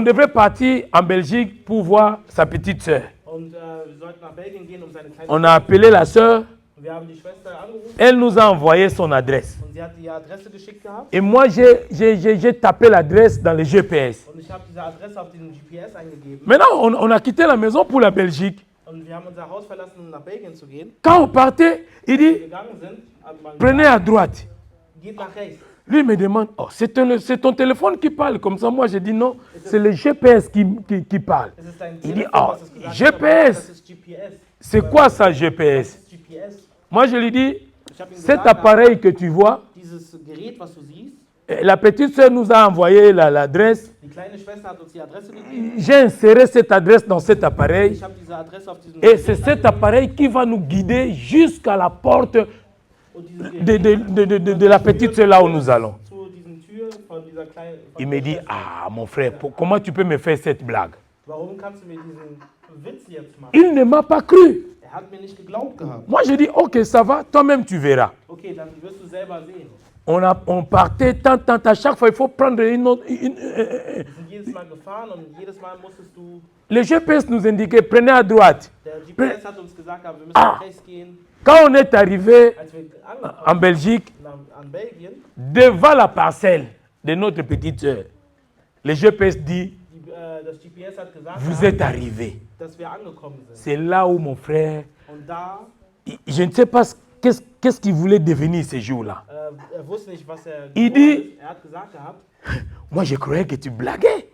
devrait partir en Belgique pour voir sa petite sœur. On a appelé la sœur. Elle nous a envoyé son adresse. Et moi, j'ai tapé l'adresse dans le GPS. Maintenant, on a quitté la maison pour la Belgique. Quand on partait, il dit, prenez à droite. Lui me demande, oh, c'est ton téléphone qui parle. Comme ça, moi, j'ai dit non, c'est le GPS qui parle. Il dit, oh, GPS. C'est quoi ça, GPS? Moi, je lui dis, cet appareil que tu vois, la petite sœur nous a envoyé l'adresse. J'ai inséré cette adresse dans cet appareil. Et c'est cet appareil qui va nous guider jusqu'à la porte de la petite sœur là où nous allons. Il me dit, ah mon frère, comment tu peux me faire cette blague? Il ne m'a pas cru. Moi je dis, ok, ça va, toi-même tu verras. On partait tant, à chaque fois il faut prendre une autre. Le GPS nous indiquait, prenez à droite. Quand on est arrivé en Belgique, devant la parcelle de notre petite sœur, le GPS dit, vous êtes arrivés. C'est là où mon frère, je ne sais pas qu'est-ce qu'il voulait devenir ces jours-là. Il dit, moi je croyais que tu blaguais.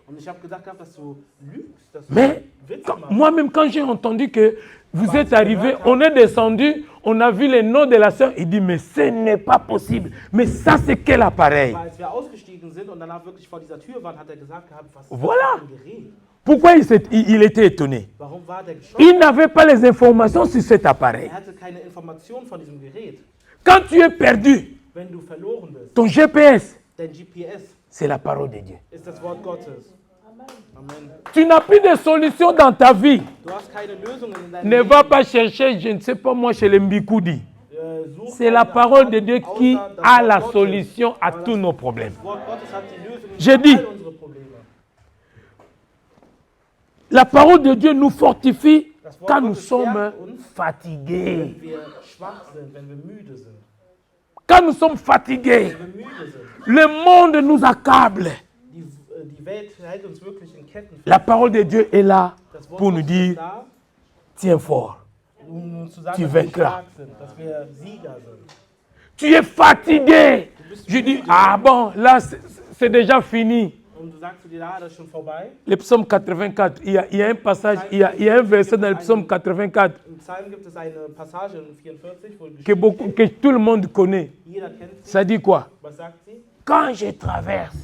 Mais moi-même quand j'ai entendu que vous êtes arrivés, on est descendu, on a vu les noms de la sœur, il dit, mais ce n'est pas possible. Mais ça c'est quel appareil? Voilà. Pourquoi il était étonné? Il n'avait pas les informations sur cet appareil. Quand tu es perdu, ton GPS, c'est la parole de Dieu. Tu n'as plus de solution dans ta vie. Ne va pas chercher, je ne sais pas moi, chez les Mbikoudi. C'est la parole de Dieu qui a la solution à tous nos problèmes. J'ai dit, la parole de Dieu nous fortifie quand nous sommes fatigués. Quand nous sommes fatigués, le monde nous accable. La parole de Dieu est là pour nous dire, tiens fort, tu vaincras. Tu es fatigué. Je dis, ah bon, là c'est déjà fini. Le psaume 84, il y a un passage, il y a un verset dans le psaume 84 que tout le monde connaît. Ça dit quoi? Quand je traverse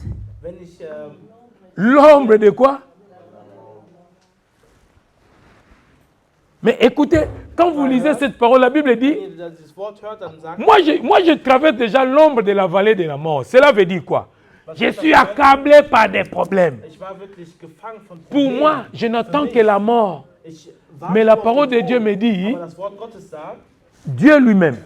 l'ombre de quoi? Mais écoutez, quand vous lisez cette parole, la Bible dit, moi je traverse déjà l'ombre de la vallée de la mort. Cela veut dire quoi? Je suis accablé par des problèmes. Pour moi, je n'attends que la mort. Mais la parole de Dieu me dit, Dieu lui-même,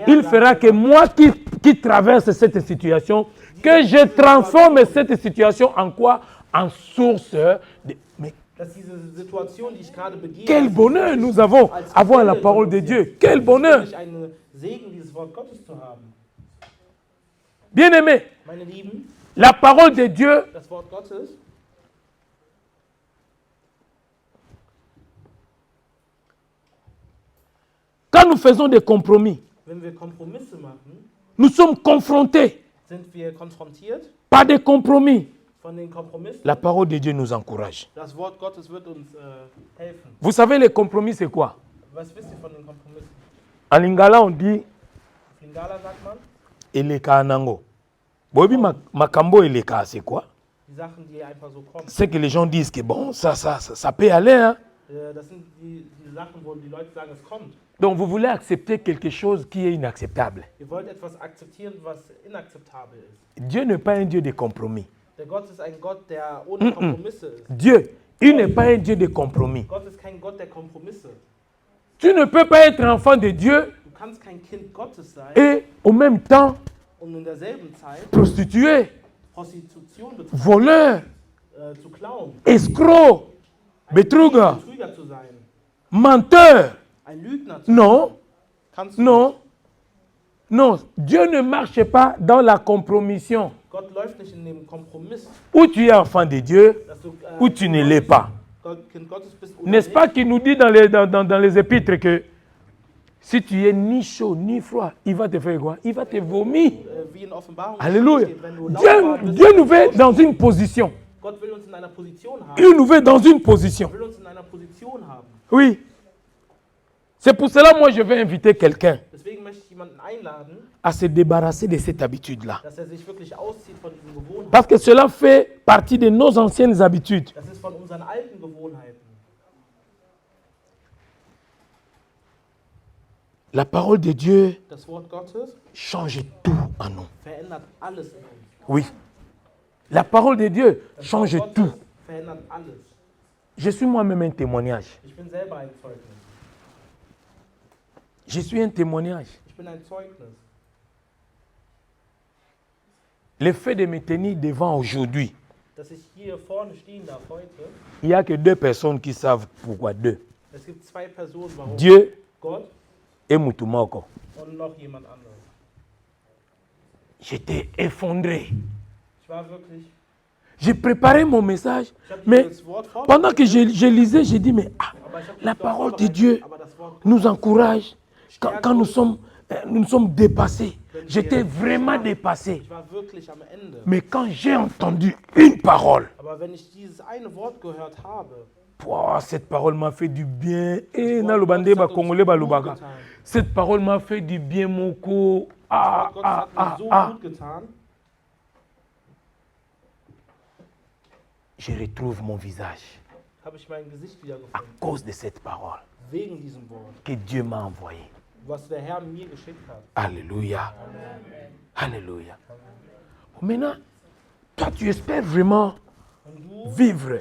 il fera que moi qui traverse cette situation, que je transforme cette situation en quoi? En source de... Mais quel bonheur nous avons à avoir la parole de Dieu. Quel bonheur. Bien-aimés, la parole de Dieu quand nous faisons des compromis, nous sommes confrontés par des compromis. La parole de Dieu nous encourage. Vous savez, les compromis, c'est quoi? En lingala, on dit Auf Lingala sagt man, eleka nango. Bobi makambo eleka, c'est quoi? die Sachen, die einfach so kommen. C'est que les gens disent que bon, ça peut aller. Hein? Das sind die Sachen, wo die Leute sagen, es kommt. Donc vous voulez accepter quelque chose qui est inacceptable. Ihr wollt etwas akzeptieren, was inakzeptabel ist. Dieu n'est pas un Dieu de compromis. Der Gott ist ein Gott, der ohne Kompromisse ist. Dieu, il n'est pas un Dieu de compromis. Gott ist kein Gott der Kompromisse. Tu ne peux pas être enfant de Dieu Du kannst kein Kind Gottes sein et au même temps und in derselben Zeit prostitué, Prostitution betreiben, voleur, zu klauen, escroc, ein betrüger, Betrüger zu sein, menteur. ein Lügner zu sein. Non, Kannst du non, nicht. non. Dieu ne marche pas dans la compromission. Gott läuft nicht in dem Kompromiss, Ou tu es enfant de Dieu, dass du ou tu ne l'es pas. Kind Gottes bist oder N'est-ce nicht. pas qu'il nous dit dans les épîtres que si tu es ni chaud ni froid, il va te faire quoi? Il va te vomir. Wie in Offenbarung Alléluia. steht, wenn du lauwarm bist, Dieu nous veut dans une position. Gott will uns in einer Position haben. Il nous veut dans une position. Er will uns in einer Position haben. Oui. C'est pour cela moi je vais inviter quelqu'un Deswegen möchte ich jemanden einladen, à se débarrasser de cette habitude-là. dass sich wirklich auszieht von diesen Gewohnheiten. Parce que cela fait partie de nos anciennes habitudes. Das ist von unseren alten Gewohnheiten. La parole de Dieu Das Wort Gottes change tout en nous. verändert alles in uns. Oui. La parole de Dieu Das change Wort tout. Gottes verändert alles. Je suis moi-même un témoignage. Ich bin selber ein Zeugnis. Je suis un témoignage. Ich bin ein Zeugnis. Le fait de me tenir devant aujourd'hui, Dass ich hier vorne stehen darf heute, il n'y a que deux personnes qui savent pourquoi. Deux. es gibt zwei Personen, warum. Dieu Gott et Mutumoko. und noch jemand anderes. J'étais effondré. Ich war wirklich, J'ai préparé mon message, ich habe mais dieses Wort pendant que je lisais, j'ai dit, mais aber ich habe la das Wort parole de vorbereitet, Dieu aber das Wort nous encourage quand nous sommes dépassés. J'étais vraiment dépassé. Ich war wirklich am Ende. Mais quand j'ai entendu une parole, Aber wenn ich dieses eine Wort gehört habe, cette parole m'a fait du bien. Et na lobande ba congolais ba lobaka. Cette parole m'a fait du bien mon co. das Wort Gottes hat mir so gut getan, Je retrouve mon visage habe ich mein Gesicht à wiedergefunden. cause de cette parole Wegen diesem Wort, que Dieu m'a envoyée. was der Herr mir geschickt hat. Alléluia. Alléluia. Maintenant, toi, tu espères vraiment Und du, vivre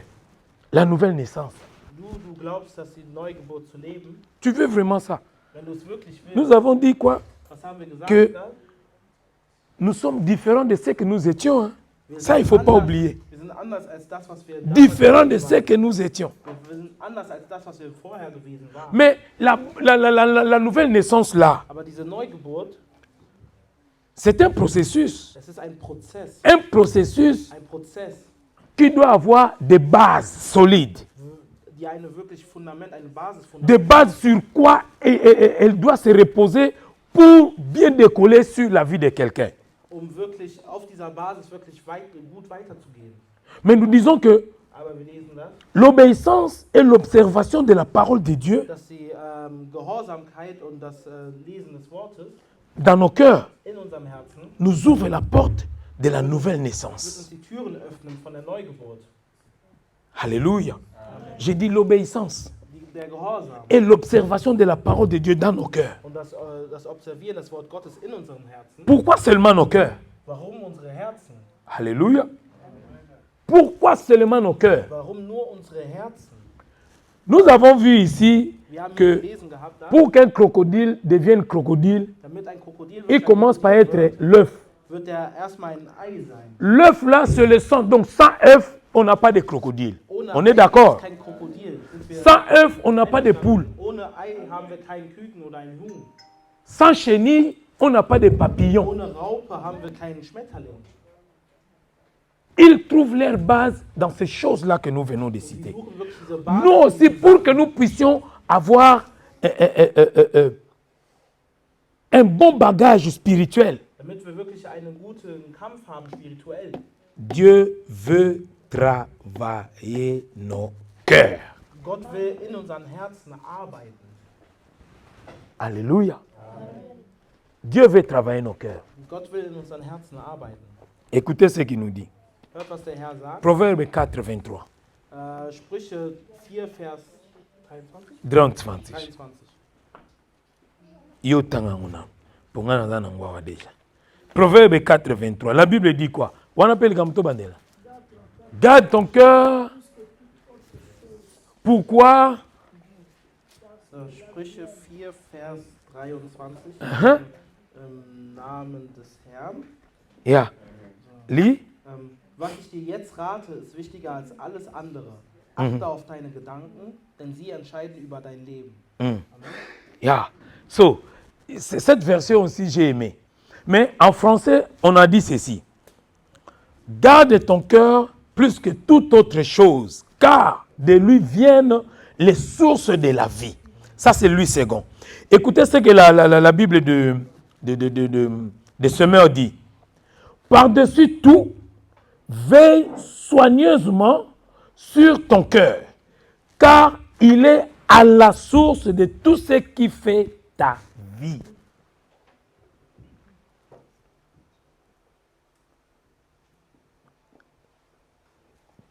la nouvelle naissance. du glaubst, dass die Neugeburt zu leben, Tu veux vraiment ça? wenn du es wirklich willst. Nous avons dit quoi? Was haben wir gesagt? Que- da? Nous sommes différents de ce que nous étions. Hein? Wir Ça, il ne sind faut pas anders- oublier. Wir sind anders als das, was wir damals Différents de gewesen ce waren. que nous étions. Wir sind anders als das, was wir vorher gewesen waren. Mais la nouvelle naissance là, Aber diese Neugeburt, c'est un processus. es ist ein Prozess. Un processus Ein Prozess, qui doit avoir des bases solides. die eine wirklich Fundament, eine Basisfundament. Des bases sur quoi elle doit se reposer pour bien décoller sur la vie de quelqu'un. Wirklich auf dieser Basis wirklich gut weiterzugehen. Mais nous disons que Aber wir lesen das, l'obéissance et l'observation de la parole de Dieu dass die Gehorsamkeit und das Lesen des Wortes dans nos cœurs in unserem Herzen nous ouvre la porte de la nouvelle wird naissance. uns die Türen öffnen von der Neugeburt. Alléluia. J'ai dit l'obéissance Der Gehorsam et l'observation de la parole de Dieu dans nos cœurs. und das Observieren des Wort Gottes in unserem Herzen. Pourquoi seulement nos cœurs? Warum unsere Herzen? Alléluia. Pourquoi seulement nos cœurs? Warum nur unsere Herzen? Nous avons vu ici Wir haben que gelesen gehabt, da, pour qu'un crocodile devienne crocodile, damit ein Krokodil il wirklich commence ein par Krokodil être l'œuf. wird er erstmal ein Ei sein. L'œuf là, c'est le sang. Donc sans œuf, on n'a pas de crocodile. Ohne On Ei est d'accord? ist kein Krokodil. Sind wir Sans œuf, on n'a pas de poule. Ohne Ei haben wir keinen Küken oder einen Huhn. Sans chenille, on n'a pas de papillon. Ohne Raupe haben wir keinen Schmetterling. Ils trouvent leur base dans ces choses-là que nous venons de Sie citer. suchen wirklich diese Basis. Nous aussi, pour que nous puissions avoir un bon bagage spirituel, Damit wir wirklich einen guten Kampf haben, spirituell. Dieu veut travailler nos cœurs. Gott will in unseren Herzen arbeiten. Alléluia. Dieu veut travailler nos cœurs. Gott will in unseren Herzen arbeiten. Écoutez ce qu'il nous dit. Hört, was der Herr sagt. Proverbe 4, 23. Sprüche 4, Vers 23? 23. 23. Yo tanga ngona. Ponga na zana ngwa déjà. Proverbe 4, 23. La Bible dit quoi? On appelle comme to bandela. Garde ton cœur. Pourquoi? Sprüche 4, Vers 23. Im Namen des Herrn. Ja. Li? Was ich dir jetzt rate, ist wichtiger als alles andere. Achte auf deine Gedanken, denn sie entscheiden über dein Leben. Amen. Yeah. So, cette version aussi j'ai aimé. Mais en français, on a dit ceci. Garde ton cœur plus que toute autre chose, car de lui viennent les sources de la vie. Ça, c'est Louis II. Écoutez ce que la Bible de Semeur dit. Par-dessus tout, veille soigneusement sur ton cœur, car il est à la source de tout ce qui fait ta vie.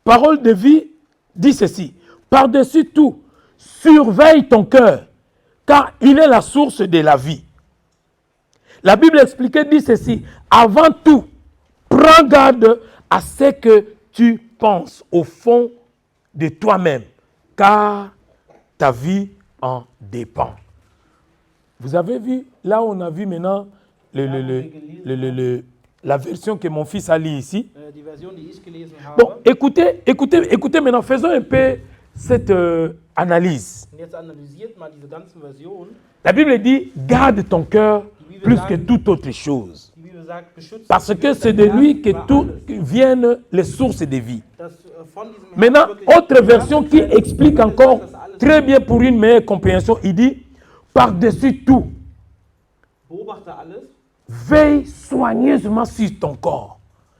Parole de vie dit ceci. Par-dessus tout, surveille ton cœur, car il est la source de la vie. La Bible expliquée dit ceci. Avant tout, prends garde à ce que tu penses au fond de toi-même, car ta vie en dépend. Vous avez vu, là on a vu maintenant la version que mon fils a lue ici. Die Version, die ich gelesen habe. Bon, écoutez maintenant, faisons un peu cette analyse. Und jetzt analysiert mal diese ganzen Versionen. La Bible dit, garde ton cœur plus que toute autre chose. Die Bibel sagt, beschütze Parce que c'est de lui que tout viennent les sources de vie. von diesem Maintenant, Herz wirklich autre version qui explique encore très bien pour une meilleure compréhension, il dit, par-dessus tout, beobachte alles veille soigneusement sur ton corps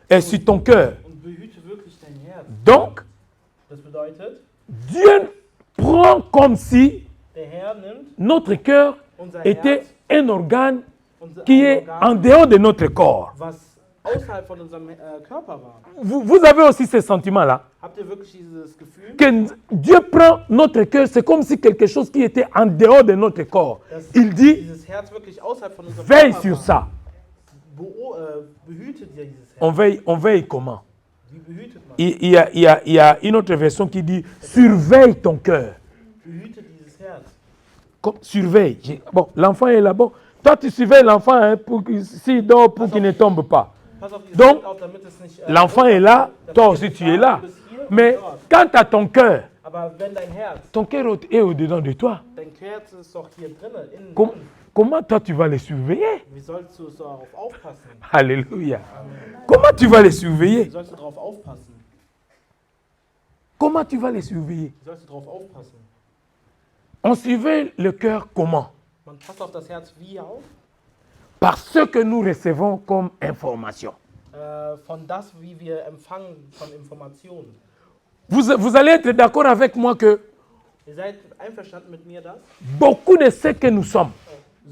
et sur ton cœur. und behüte wirklich dein Herz. Donc, Das bedeutet, Dieu prend comme si der Herr nimmt notre cœur unser était Herz, un organe unser qui est en Organ, dehors de notre corps. was außerhalb von unserem Körper war. Vous avez aussi ce sentiment-là, Habt ihr wirklich dieses Gefühl, que Dieu prend notre cœur, c'est comme si quelque chose qui était en dehors de notre corps. dass Il dit, dieses Herz wirklich außerhalb von unserem veille Körper sur war? ça. Behüte dir dieses Herz. On veille comment? Wie behütet man? Il y a une autre version qui dit, surveille ton cœur. Behüte dieses Herz. Comme, surveille. Bon, l'enfant est là. Bon, toi, tu surveilles l'enfant hein, pour s'il dort, pour qu'il ne tombe pas. Pass auf dieses Donc, Herz auf, damit es nicht, L'enfant est là, damit toi es aussi nicht tu es là. bis hier und Mais dort. quant à ton cœur, Aber wenn dein Herz, est au-dedans de toi. dein Herz ist doch hier drinnen, innen Com- drin. comment toi tu vas les surveiller? Wie sollst du darauf aufpassen? Alléluia. Comment tu vas les surveiller? Wie sollst du darauf aufpassen? Comment tu vas les surveiller? Wie sollst du darauf aufpassen? On surveille le cœur comment? Man passt auf das Herz wie auf? Par ce que nous recevons comme information. Von das, wie wir empfangen von Informationen. Vous allez être d'accord avec moi que Ihr seid einverstanden mit mir, dass beaucoup de ce que nous sommes,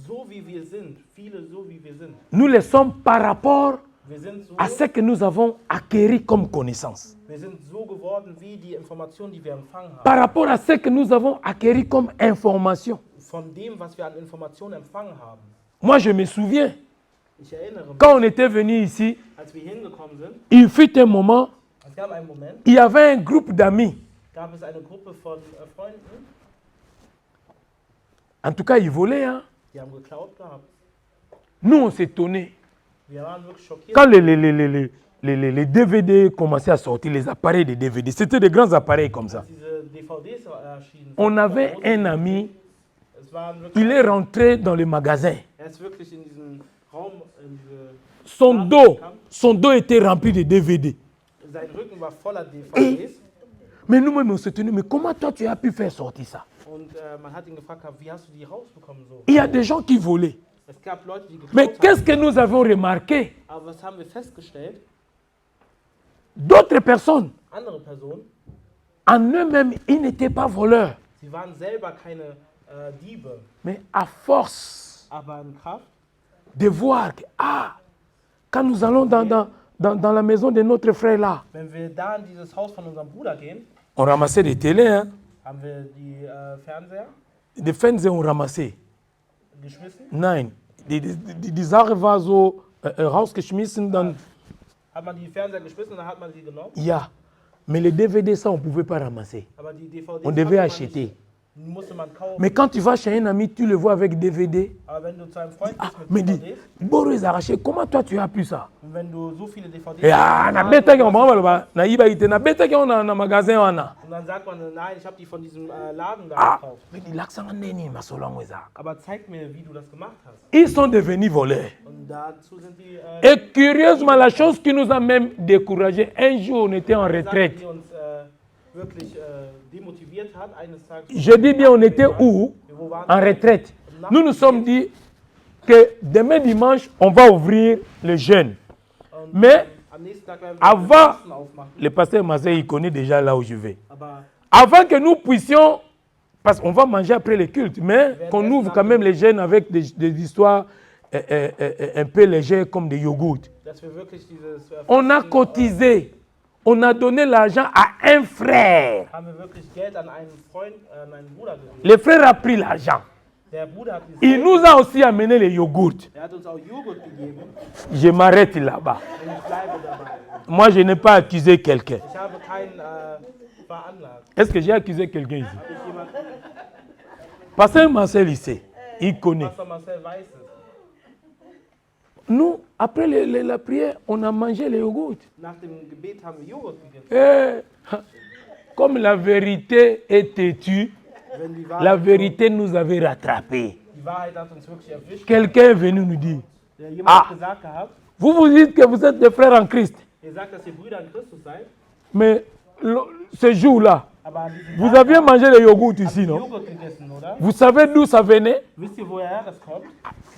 so wie wir sind, viele so wie wir sind, nous le sommes par rapport wir sind so, à ce que nous avons acquis comme connaissance. wir sind so geworden wie die Informationen, die wir empfangen haben. Par rapport à ce que nous avons acquis comme information. Von dem, was wir an Informationen empfangen haben. Moi, je me souviens, Ich erinnere mich, quand on était venu ici, als wir hingekommen sind, il fut un moment, es gab einen Moment, il y avait un groupe d'amis. gab es eine Gruppe von Freunden, En tout cas, ils volaient. Hein. die haben geklaut gehabt. Nous, on s'étonnait. Wir waren wirklich schockiert. Quand les DVD commençaient à sortir, les appareils de DVD, c'était des grands appareils comme ça. Als diese DVDs erschienen sind. On avait un ami, Es waren wirklich, il est rentré dans le magasin. ist wirklich in diesen Raum, in diese, Son dos était rempli de DVD. sein Rücken war voller DVDs. Mais nous-mêmes, on s'étonnait, mais comment toi tu as pu faire sortir ça? Und man hat ihn gefragt, wie hast du die rausbekommen so? Il y a des gens qui volaient. Es gab Leute, die Mais geklaut qu'est-ce haben. que nous avons remarqué? Aber was haben wir festgestellt? D'autres personnes, Andere Personen, en eux-mêmes, ils n'étaient pas voleurs. sie waren selber keine Diebe, Mais à force aber in Kraft de voir que, quand nous allons dans la maison de notre frère là, Wenn wir da in dieses Haus von unserem Bruder gehen, on ramassait des télés, hein, haben wir die Fernseher des Fernseher on ramassait. geschmissen. Nein, die Sache war so rausgeschmissen, dann, Hat man die Fernseher geschmissen und dann hat man sie genommen. ja. Mais les DVD, ça, on ne pouvait pas ramasser. Aber die DVDs On devait konnte man acheter. nicht, musste man kaufen. Mais quand tu vas chez un ami, tu le vois avec DVD. Aber wenn du zu einem Freund Ah, bist mais mit dis, DVDs Boris Arraché, comment toi tu as pu ça? und wenn du so viele DVDs Et na hast, beta ki on na iba ite na beta ki on na magasin wana. und dann sagt man, nein, ich habe die von diesem Laden da Ah, gekauft. mais di l'accent neni masolongo eza. Aber zeig mir, wie du das gemacht hast. Ils sont devenus voleurs. Und dazu sind die Et curieusement, la chose qui nous a même découragés, un jour on était en Sache, retraite. die uns wirklich demotiviert hat. Eines Tages, Je dis bien, on était où? wo waren En wir? retraite. Nous nous sommes dit que demain dimanche, on va ouvrir le jeûne. Und Mais am nächsten Tag werden wir avant- den Fasten aufmachen. le pasteur Marseille, il connaît déjà là où je vais. Aber Avant que nous puissions, parce qu'on va manger après le culte, mais qu'on ouvre quand même les jeûnes avec des histoires un peu légères comme des yogourts. dass wir wirklich dieses On a Fasten, cotisé, on a donné l'argent à un frère. haben wir wirklich Geld an einen Freund, an einen Bruder gegeben. Le frère a pris l'argent. Der Bruder hat dieses Il Geld, nous a aussi amené les yogourts. er hat uns auch Joghurt gegeben Je m'arrête là-bas. und ich bleibe dabei. Moi, je n'ai pas accusé quelqu'un. Ich habe keinen veranlagt. Est-ce que j'ai accusé quelqu'un ici? Habe ich jemanden, Pasteur Marcel, il sait. Il connaît. Pastor Marcel weiß es. Nous, après la prière, on a mangé les yogourts. Nach dem Gebet haben wir Joghurt gegessen. Et, comme la vérité est têtue, Wenn die la Wahrheit, vérité nous avait rattrapés. die Wahrheit hat uns wirklich erwischt. Quelqu'un est venu nous dire, Der jemand Ah. hat gesagt gehabt, vous vous dites que vous êtes des frères en Christ, ihr sagt, dass ihr Brüder in Christus seid, mais ce jour-là, aber an diesem vous Tag aviez mangé les yogourts habt ici, ihr non? Joghurt gegessen, oder? Vous savez d'où ça venait? Wisst ihr, woher das kommt?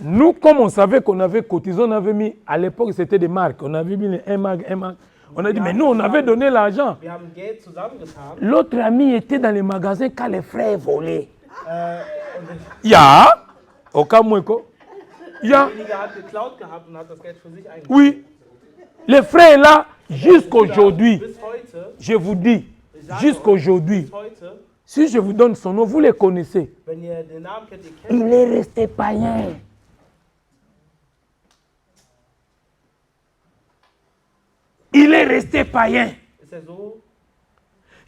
Nous, comme on savait qu'on avait cotisé, on avait mis, à l'époque c'était des marques, on avait mis les 1 marque, 1 marque. On a dit, mais nous, on avait donné l'argent. Wir haben Geld zusammengetan. L'autre ami était dans les magasins quand les frères volaient. Und Ya, au cas où, ya, derjenige hat geklaut gehabt und hat das Geld für sich eingesetzt. oui. Les frères là, jusqu'aujourd'hui, Bis heute, je vous dis, jusqu'aujourd'hui, bis heute, si je vous donne son nom, vous les connaissez. wenn ihr den Namen kennt, ihr kennt Il est resté païen. Il est resté païen. ist er so,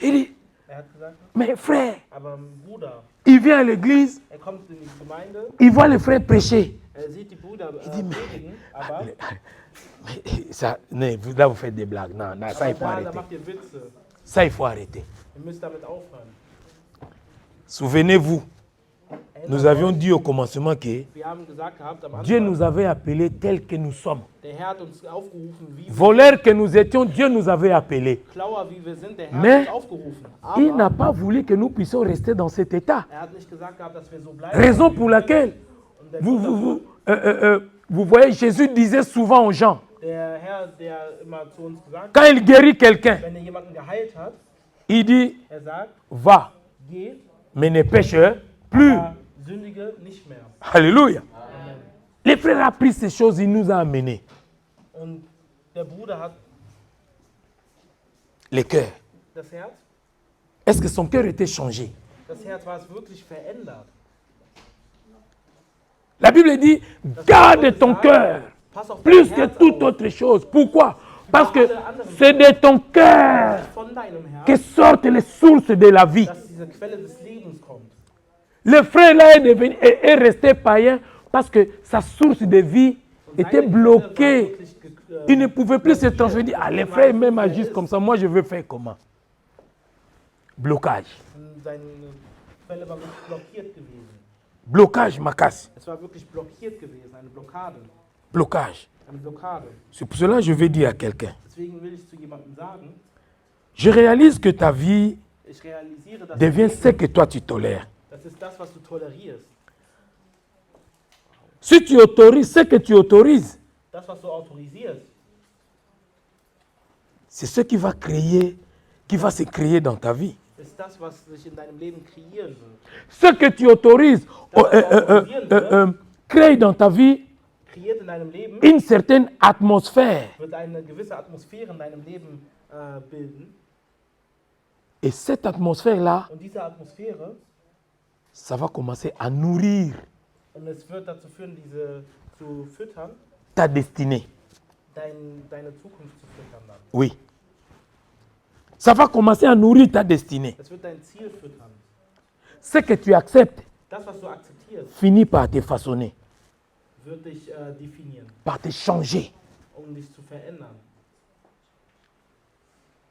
Il dit, er hat gesagt, mais frère, aber Bruder, il vient à l'église, er kommt in die Gemeinde, il voit les frères prêcher. er sieht die Brüder predigen, aber Mais ça, non, là, vous faites des blagues. Non, non, ça, il faut da arrêter. macht ihr Witze. Ça, il faut arrêter. Ihr müsst damit aufhören. Souvenez-vous, Erinnert nous avions euch, dit au commencement que wir haben gesagt gehabt am Dieu Anfang, nous avait appelés tels que nous sommes. der Herr hat uns aufgerufen, wie wir Voleurs que nous étions, Dieu nous avait appelés. Klauer, wie wir sind, der Herr Mais hat uns aufgerufen. Il Aber n'a pas voulu que nous puissions rester dans cet état. er hat nicht gesagt gehabt, dass wir so bleiben. Raison wie pour wir laquelle, sind. Und der vous, Grund vous, dafür, vous voyez, Jésus disait souvent aux gens, der Herr, der immer zu uns gesagt hat, quand il guérit quelqu'un, wenn er jemanden geheilt hat, il dit, er sagt, va, geh, mais ne pêche plus. aber sündige nicht mehr. Alléluia. Les frères ont pris ces choses, il nous a amenés. Und der Bruder hat Le cœur. das Herz, Est-ce que son cœur était changé? das Herz war es wirklich verändert. La Bible dit, garde ton cœur Pass auf plus dein que Herz toute auf. autre chose. Pourquoi? Parce que c'est de ton cœur Von deinem Herz, que sortent les sources de la vie. dass diese Quelle des Lebens kommt. Le frère là est resté païen parce que sa source de vie était Seine Quelle war bloquée. wirklich Il ne pouvait plus se transférer. Ah, les frères même agissent comme ça. Moi, je veux faire comment? Blocage. Seine Quelle war wirklich blockiert gewesen. Blocage, ma casse. Es war wirklich blockiert gewesen, eine Blockade. Blocage. Eine Blockade. C'est pour cela que je vais dire à quelqu'un. Deswegen will ich zu jemandem sagen, Je réalise que ta vie ich realisiere, dass devient ce que toi tu tolères. das ist das, was du tolerierst. Si tu autorises ce que tu autorises, Das, was du autorisierst, c'est ce qui va créer, qui va se créer dans ta vie. ist das, was sich in deinem Leben kreieren wird. Ce que tu autorises crée dans ta vie kreiert in deinem Leben, une certaine atmosphère. wird eine gewisse Atmosphäre in deinem Leben bilden. Et cette atmosphère-là, Und diese Atmosphäre, ça va commencer à nourrir und es wird dazu führen, diese zu füttern, ta destinée. deine Zukunft zu füttern dann. Oui. Ça va commencer à nourrir ta destinée. Es wird dein Ziel füttern. Ce que tu acceptes Das, was du akzeptierst, finit par te façonner, wird dich definieren, par te changer. dich zu verändern.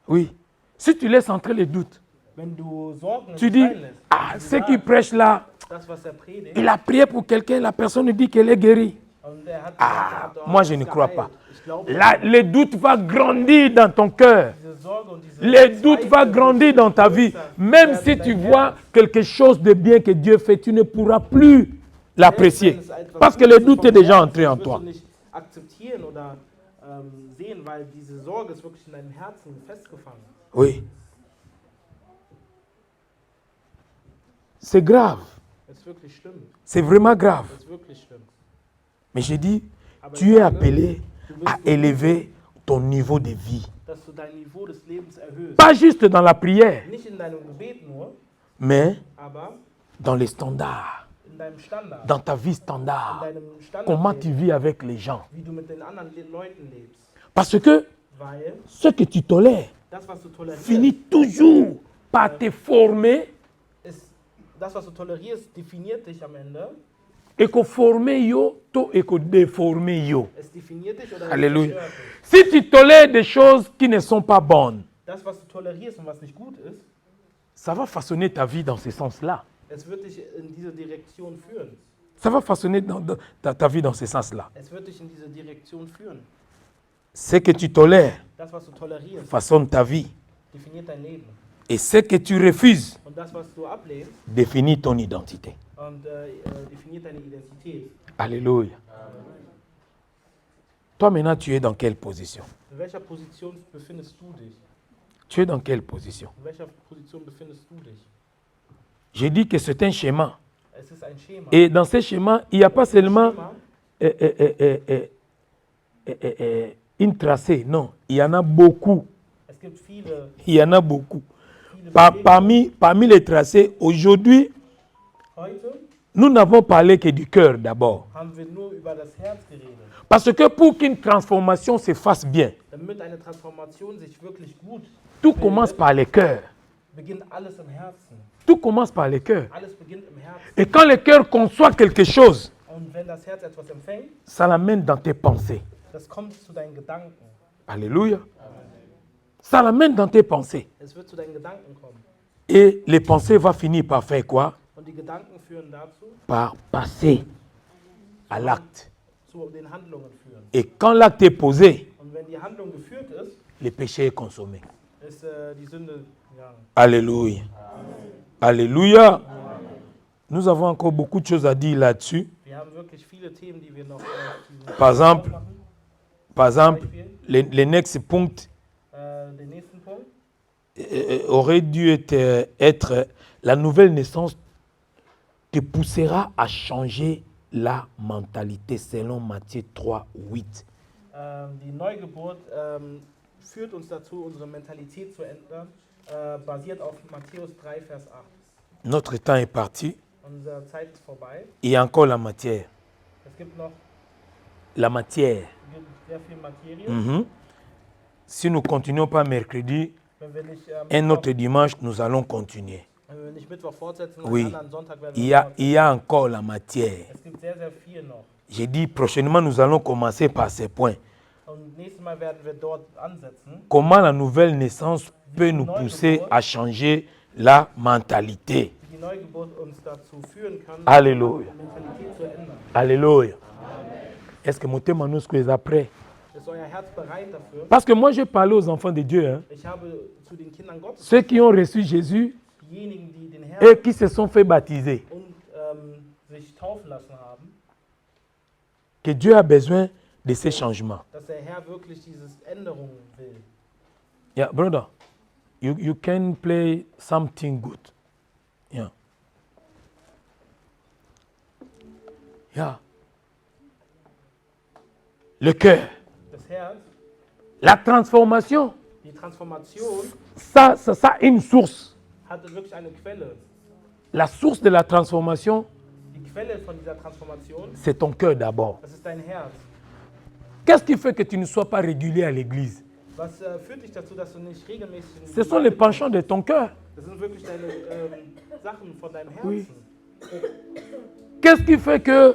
Oui. Si tu laisses entrer les doutes, Wenn du Sorgen tu dis, reinlässt, ah, wenn du ce qui sagst, prêche là, das, was predigt, il a prié pour quelqu'un, la personne dit qu'elle est guérie. und hat Ah, gesagt, oh, moi das je ist ne crois geheilt. pas. Ich glaube, Là, les doutes vont grandir dans ton cœur. diese Sorge und diese Les doutes vont Zweifel grandir dans ta vie. Même si tu vois quelque chose de bien que Dieu fait, tu ne pourras plus l'apprécier. Parce que le doute est déjà entré en toi. Du nicht akzeptieren oder sehen, weil diese Sorge ist wirklich in deinem Herzen festgefangen. Oui. C'est grave. Das ist wirklich schlimm. C'est vraiment grave. Das ist wirklich schlimm. Mais j'ai dit, Aber tu ich es sage, appelé du bist à élever ton niveau de vie. dass du dein Niveau des Lebens erhöhst. Pas juste dans la prière, Nicht in deinem Gebet nur, mais aber dans les standards, in deinem Standard. dans ta vie In standard. deinem Standard, Comment tu vis avec les gens. wie du mit den anderen Leuten lebst. Parce que Weil ce que tu tolères das, was du tolerierst, finit toujours par te former das, was du tolerierst, definiert dich am Ende. et que former yo, to et que déformer yo. Es definiert dich oder Alléluia. es zerstört dich. Si tu tolères des choses qui ne sont pas bonnes, Das, was du tolerierst und was nicht gut ist, ça va façonner ta vie dans ce sens-là. es wird dich in diese Direktion führen. Ça va façonner ta vie dans ce sens-là. Es wird dich in diese Direktion führen. Ce que tu tolères Das, was du tolerierst, façonne ta vie. definiert dein Leben. Et ce que tu refuses Und das, was du ablehnst, définit ton identité. und, definiert deine Identität. Alléluia. Toi maintenant, tu es dans quelle position? In welcher Position befindest du dich? Tu es dans quelle position? In welcher Position befindest du dich? J'ai dit que c'est un schéma. Es ist ein Schema. Et dans ce schéma, il n'y a pas seulement Schema, une tracée. Non, il y en a beaucoup. es gibt viele, Il y en a beaucoup. viele Bewegungen. Parmi les tracés, aujourd'hui, Heute nous n'avons parlé que du cœur d'abord. haben wir nur über das Herz geredet. Parce que pour qu'une transformation se fasse bien, Damit eine Transformation sich wirklich gut tout commence par le cœur. beginnt alles im Herzen. Tout commence par le cœur. Alles beginnt im Herzen. Et quand le cœur conçoit quelque chose, Und wenn das Herz etwas empfängt, ça l'amène dans tes pensées. das kommt zu deinen Gedanken. Alléluia. Ça l'amène dans tes pensées. Es wird zu deinen Gedanken kommen. Et les pensées vont finir par faire quoi? Und die Gedanken führen dazu, Par passer à l'acte. zu den Handlungen führen. Et quand l'acte est posé, Und wenn die Handlung geführt ist, le péché est consommé. ist die Sünde gegangen. Alléluia. Alléluia. Nous avons encore beaucoup de choses à dire là-dessus. Wir haben wirklich viele Themen, die wir noch Par exemple, machen. Par exemple, le next point Den nächsten Punkt. aurait dû être la nouvelle naissance te poussera à changer la mentalité selon Matthieu 3, 8. Die Neugeburt führt uns dazu, unsere Mentalität zu ändern, basiert auf Matthäus 3, Vers 8. Notre temps est parti. Unsere Zeit ist vorbei. Il y a encore la matière. Es gibt noch La matière. sehr viel Materie. Mhm. Si nous continuons pas mercredi, Wenn wir nicht, un autre dimanche, nous allons continuer. wenn wir nicht Mittwoch fortsetzen, Oui. einen anderen Sonntag werden Il wir y a, fortsetzen. il y a encore la matière. Es gibt sehr, sehr viel noch. J'ai dit prochainement, nous allons commencer par ces points. Und nächstes Mal werden wir dort ansetzen. Comment la nouvelle naissance peut nous pousser à changer la mentalité. Wie die Neugeburt uns dazu führen kann, Alléluia. die Mentalität zu ändern. Alléluia. Est-ce que mon thème nous est après? Ist euer Herz bereit dafür? Parce que moi, j'ai parlé aux enfants de Dieu, hein, Ich habe zu den Kindern Gottes, ceux qui ont reçu Jésus diejenigen, die den Herrn et qui se sont fait baptiser, und sich taufen lassen haben, que Dieu a besoin de ces changements. dass der Herr wirklich diese Änderungen will. Yeah, brother, you can play something good. Yeah. Yeah. le cœur. Das Herz, La transformation, die Transformation ça a une source. hat wirklich eine Quelle. La source de la transformation, Die Quelle von dieser Transformation, c'est ton cœur d'abord. das ist dein Herz. Qu'est-ce qui fait que tu ne sois pas régulier à l'église? Was führt dich dazu, dass du nicht regelmäßig in die Ce sont les Gemeinde penchants kommst? de ton cœur. Das sind wirklich deine Sachen von deinem Herzen. Oui. Qu'est-ce qui fait que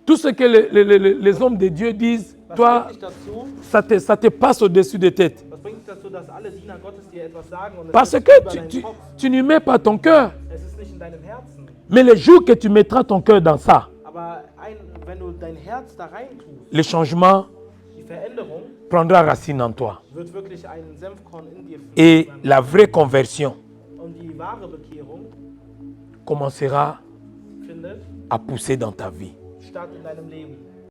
tout ce que les hommes de Dieu disent, Was toi, bringt dich dazu? ça te passe au-dessus des têtes? Was bringt dich dazu, dass alle Diener Gottes dir etwas sagen und es Parce ist que über deinen Kopf? tu n'y mets pas ton cœur. Es ist nicht in deinem Herzen. Mais le jour que tu mettras ton cœur dans ça, Aber wenn du dein Herz da rein tust, le changement die Veränderung prendra racine en toi. wird wirklich einen Senfkorn in dir Et führen. la vraie conversion Und die wahre Bekehrung commencera findet à pousser dans ta vie. statt in deinem Leben.